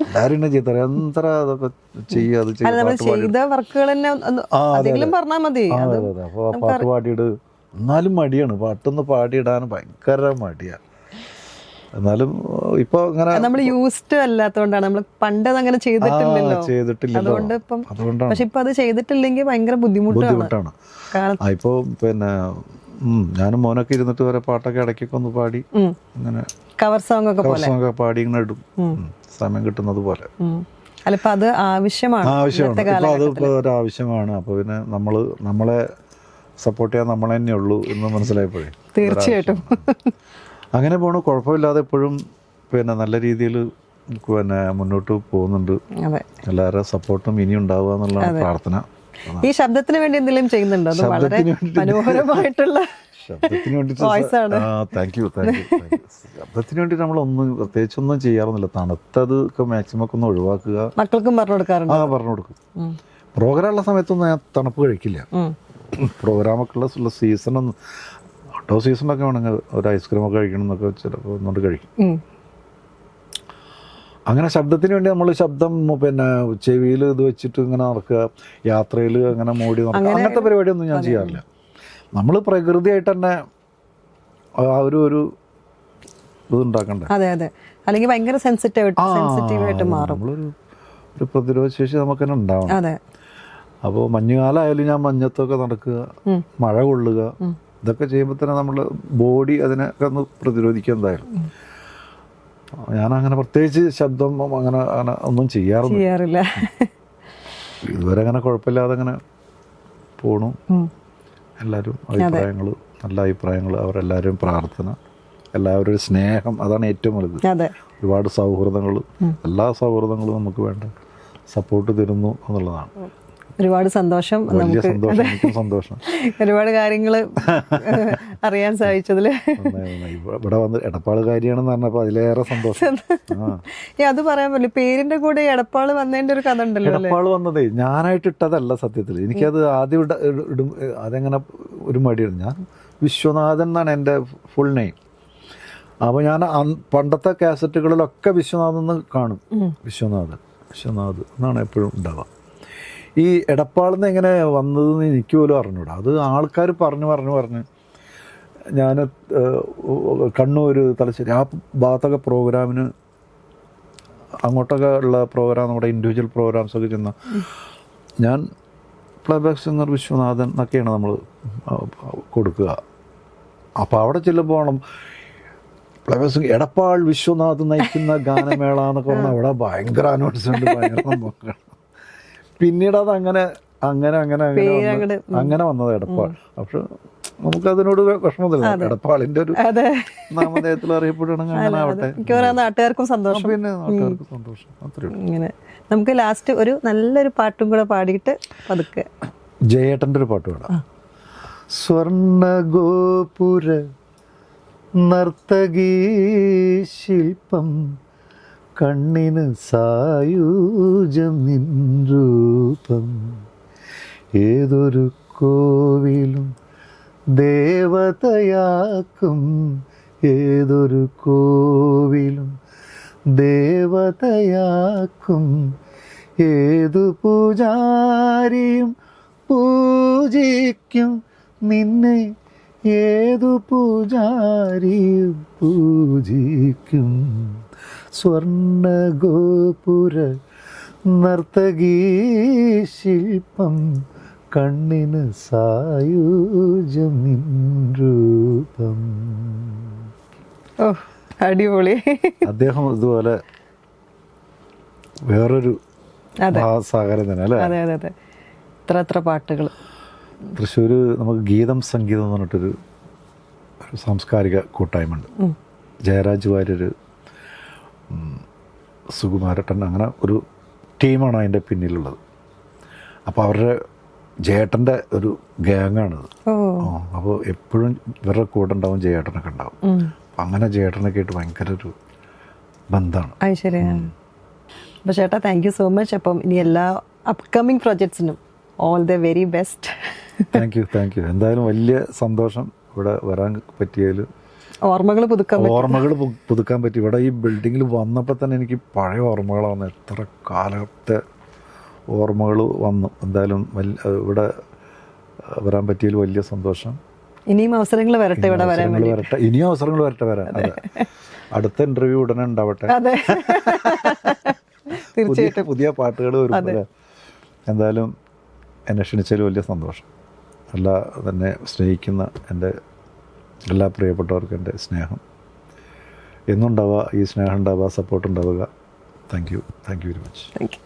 എല്ലാരും എന്നെ ചീത്ത പറയും. എന്തര അതൊക്കെ ചെയ്ത വർക്കുകൾ പറഞ്ഞാൽ മതി. അപ്പൊ പാട്ട് പാടിയിട്. എന്നാലും മടിയാണ്. പാട്ടൊന്ന് പാടിയിടാൻ ഭയങ്കര മടിയാണ്. എന്നാലും ഇപ്പൊ അങ്ങനെ നമ്മൾ യൂസ്ഡ് അല്ലാത്തതുകൊണ്ടാണ്. നമ്മൾ പണ്ട് അങ്ങനെ ചെയ്തിട്ടില്ലല്ലോ. അതുകൊണ്ട് ഇപ്പം, പക്ഷെ ഇപ്പൊ അത് ചെയ്തിട്ടില്ലെങ്കിൽ ഭയങ്കര ബുദ്ധിമുട്ടാണ്. ഇപ്പൊ പിന്നെ ഞാനും മോനൊക്കെ ഇരുന്നിട്ട് വരെ പാട്ടൊക്കെ ഇടയ്ക്കൊക്കെ ഒന്ന് പാടി, അങ്ങനെ കവർ സോങ് ഒക്കെ പാടി ഇങ്ങനെ ഇടും സമയം കിട്ടുന്നത് പോലെ. അല്ലിപ്പോ അത് ആവശ്യമാണ്. അതിപ്പോ ഒരു ആവശ്യമാണ്. അപ്പൊ പിന്നെ നമ്മളെ സപ്പോർട്ട് ചെയ്യാൻ നമ്മളെ തന്നെ ഉള്ളൂ എന്ന് മനസ്സിലായപ്പോഴേ തീർച്ചയായിട്ടും അങ്ങനെ പോണു. കുഴപ്പമില്ലാതെ എപ്പോഴും പിന്നെ നല്ല രീതിയിൽ പിന്നെ മുന്നോട്ട് പോകുന്നുണ്ട്. എല്ലാവരുടെ സപ്പോർട്ടും ഇനി ഉണ്ടാവുക എന്നുള്ളതാണ് പ്രാർത്ഥന. ഈ ശബ്ദത്തിന് വേണ്ടി എന്തെങ്കിലും ചെയ്യുന്നുണ്ടോ? വളരെ മനോഹരമായിട്ടുള്ള ശബ്ദത്തിന് വേണ്ടി താങ്ക് യു. ശബ്ദത്തിന് വേണ്ടി നമ്മളൊന്നും പ്രത്യേകിച്ചൊന്നും ചെയ്യാറൊന്നുമില്ല. തണുത്തത് ഒക്കെ മാക്സിമം ഒക്കെ ഒന്ന് ഒഴിവാക്കുക. മക്കൾക്കും പറഞ്ഞു കൊടുക്കാറുണ്ട്? പറഞ്ഞു കൊടുക്കും. പ്രോഗ്രാമുള്ള സമയത്തൊന്നും ഞാൻ തണുപ്പ് കഴിക്കില്ല. പ്രോഗ്രാമൊക്കെ ഉള്ള സീസണൊന്നും, ഔട്ടോ സീസണൊക്കെ വേണമെങ്കിൽ ഒരു ഐസ്ക്രീമൊക്കെ കഴിക്കണം എന്നൊക്കെ ചിലപ്പോൾ ഒന്നുകൊണ്ട് കഴിക്കും. അങ്ങനെ ശബ്ദത്തിന് വേണ്ടി നമ്മൾ ശബ്ദം പിന്നെ ചെവിയിൽ ഇത് വെച്ചിട്ട് ഇങ്ങനെ നടക്കുക, യാത്രയിൽ അങ്ങനെ മൂടി നടക്കുക, അങ്ങനത്തെ പരിപാടിയൊന്നും ഞാൻ ചെയ്യാറില്ല. നമ്മൾ പ്രകൃതിയായിട്ട് തന്നെ ആ ഒരു ഇത് ഉണ്ടാക്കണ്ടേ. അതെ അതെ, അല്ലെങ്കിൽ ഭയങ്കര സെൻസിറ്റീവായിട്ട് മാറും. ഒരു പ്രതിരോധ ശേഷി നമുക്ക് തന്നെ ഉണ്ടാവണം. അതെ. അപ്പോൾ മഞ്ഞുകാലമായാലും ഞാൻ മഞ്ഞത്തൊക്കെ നടക്കുക, മഴ കൊള്ളുക, ഇതൊക്കെ ചെയ്യുമ്പോൾ തന്നെ നമ്മൾ ബോഡി അതിനൊക്കെ ഒന്ന് പ്രതിരോധിക്കുക എന്തായാലും. ഞാനങ്ങനെ പ്രത്യേകിച്ച് ശബ്ദം അങ്ങനെ ഒന്നും ചെയ്യാറില്ല. ഇതുവരെ അങ്ങനെ കുഴപ്പമില്ലാതെ അങ്ങനെ പോണു. എല്ലാവരും അഭിപ്രായങ്ങൾ, നല്ല അഭിപ്രായങ്ങൾ, അവരെല്ലാവരും പ്രാർത്ഥന, എല്ലാവരും സ്നേഹം, അതാണ് ഏറ്റവും വലുത്. ഒരുപാട് സൗഹൃദങ്ങൾ, എല്ലാ സൗഹൃദങ്ങളും നമുക്ക് വേണ്ട സപ്പോർട്ട് തരുന്നു എന്നുള്ളതാണ്. ഒരുപാട് സന്തോഷം. സന്തോഷം. ഒരുപാട് കാര്യങ്ങൾ അറിയാൻ സാധിച്ചതില്. ഇവിടെ വന്ന് എടപ്പാള് കാര്യമാണെന്ന് പറഞ്ഞപ്പോ അതിലേറെ സന്തോഷം. അത് പറയാൻ പറ്റില്ല, പേരിന്റെ കൂടെ എടപ്പാള് വന്നതിന്റെ ഒരു കഥ ഉണ്ടല്ലോ. എടപ്പാള് വന്നതേ ഞാനായിട്ട് ഇട്ടതല്ല സത്യത്തിൽ. എനിക്കത് ആദ്യം ഇടും അതെങ്ങനെ ഒരു മടിയാണ്. ഞാൻ വിശ്വനാഥൻ എന്നാണ് എൻ്റെ ഫുൾ നെയിം. അപ്പോൾ ഞാൻ പണ്ടത്തെ കാസറ്റുകളിലൊക്കെ വിശ്വനാഥ് എന്ന് കാണും. വിശ്വനാഥ് എന്നാണ് എപ്പോഴും ഉണ്ടാവുക. ഈ എടപ്പാളിൽ നിന്ന് എങ്ങനെ വന്നതെന്ന് എനിക്ക് പോലും അറിഞ്ഞൂടാ. അത് ആൾക്കാർ പറഞ്ഞ് ഞാൻ കണ്ണൂർ, തലശ്ശേരി ആ ഭാഗത്തൊക്കെ പ്രോഗ്രാമിന്, അങ്ങോട്ടൊക്കെ ഉള്ള പ്രോഗ്രാം, നമ്മുടെ ഇൻഡിവിജ്വൽ പ്രോഗ്രാംസൊക്കെ ചെന്ന ഞാൻ പ്ലേബാക്ക് സിംഗർ വിശ്വനാഥൻ എന്നൊക്കെയാണ് നമ്മൾ കൊടുക്കുക. അപ്പോൾ അവിടെ ചെല്ലുമ്പോൾ പ്ലേബാക്ക് സിംഗർ എടപ്പാൾ വിശ്വനാഥ് നയിക്കുന്ന ഗാനമേള എന്നൊക്കെ പറഞ്ഞാൽ അവിടെ ഭയങ്കര അനൗൺസ്മെൻറ്റ്, ഭയങ്കര സംഭവങ്ങൾ. പിന്നീട് അത് അങ്ങനെ വന്നത് എടപ്പാൾ. പക്ഷെ നമുക്കതിനോട് വിഷമത്തില്ല, എടപ്പാളിൻ്റെ ഒരു നാമധേയത്തിൽ അറിയപ്പെടുകയാണെങ്കിൽ അങ്ങനെ ആവട്ടെ. നാട്ടുകാർക്കും സന്തോഷം, പിന്നെ നാട്ടുകാർക്ക് സന്തോഷം, അത്രയേ ഉള്ളൂ. ഇങ്ങനെ നമുക്ക് ലാസ്റ്റ് ഒരു നല്ലൊരു പാട്ടും കൂടെ പാടിയിട്ട് പതുക്കെ ജയേട്ടൻ്റെ ഒരു പാട്ട് പാടാം. സ്വർണ്ണഗോപുര നർത്തകീ ശില്പം കണ്ണിന് സായൂജം നിൻ രൂപം, ഏതൊരു കോവിലും ദേവതയാക്കും, ഏതൊരു കോവിലും ദേവതയാക്കും, ഏതു പൂജാരിയും പൂജിക്കും നിന്നെ, ഏതു പൂജാരിയും പൂജിക്കും. സ്വർണ്ണഗോപുര നർത്തകീ ശില്പം കണ്ണിന് സായൂജം നിൻ രൂപം. ഓ അടിപൊളി. അദ്ദേഹം ഇതുപോലെ വേറൊരു മഹാസാഗരം തന്നെ അല്ലേ? അതെ അതെ അതെ. എത്ര പാട്ടുകൾ. തൃശ്ശൂർ നമുക്ക് ഗീതം സംഗീതം എന്ന് പറഞ്ഞിട്ടൊരു സാംസ്കാരിക കൂട്ടായ്മ ഉണ്ട്. ജയരാജ് വാര്യർ, സുകുമാരട്ടൻ, അങ്ങനെ ഒരു ടീമാണ് അതിൻ്റെ പിന്നിലുള്ളത്. അപ്പോൾ അവരുടെ ജയേട്ടൻ്റെ ഒരു ഗ്യാങ്ങാണിത്. അപ്പോൾ എപ്പോഴും ഇവരുടെ കൂടെ ഉണ്ടാവും, ജയേട്ടനൊക്കെ ഉണ്ടാവും. അങ്ങനെ ജയേട്ടനൊക്കെ ആയിട്ട് ഭയങ്കര ഒരു ബന്ധമാണ്. അത് ശരിയാണ്. അപ്പോൾ ചേട്ടാ താങ്ക് യു സോ മച്ച്. അപ്പം ഇനി എല്ലാ അപ്കമിങ് പ്രൊജക്ട്സിനും all the very best. Thank you. എന്തായാലും വലിയ സന്തോഷം ഇവിടെ വരാൻ പറ്റിയതിൽ. ഓർമ്മകൾ പുതുക്കാൻ പറ്റി. ഇവിടെ ഈ ബിൽഡിങ്ങിൽ വന്നപ്പോൾ തന്നെ എനിക്ക് പഴയ ഓർമ്മകളാണ്. എത്ര കാലത്തെ ഓർമ്മകൾ വന്നു. എന്തായാലും ഇവിടെ വരാൻ പറ്റിയതിൽ വലിയ സന്തോഷം. ഇനിയും അവസരങ്ങൾ വരട്ടെ, ഇവിടെ വരാൻ വരട്ടെ, ഇനിയും അവസരങ്ങൾ വരട്ടെ വരാൻ. അതെ, അടുത്ത ഇന്റർവ്യൂ ഉടനെ ഉണ്ടാവട്ടെ. തീർച്ചയായിട്ടും പുതിയ പാട്ടുകൾ വരുമ്പോൾ. എന്തായാലും എന്നെ ക്ഷണിച്ചതിൽ വലിയ സന്തോഷം. തന്നെ സ്നേഹിക്കുന്ന എൻ്റെ എല്ലാ പ്രിയപ്പെട്ടവർക്കും എൻ്റെ സ്നേഹം എന്നുണ്ടാവുക, ഈ സ്നേഹം ഉണ്ടാവുക, സപ്പോർട്ട് ഉണ്ടാവുക. Thank you very much. Thank you.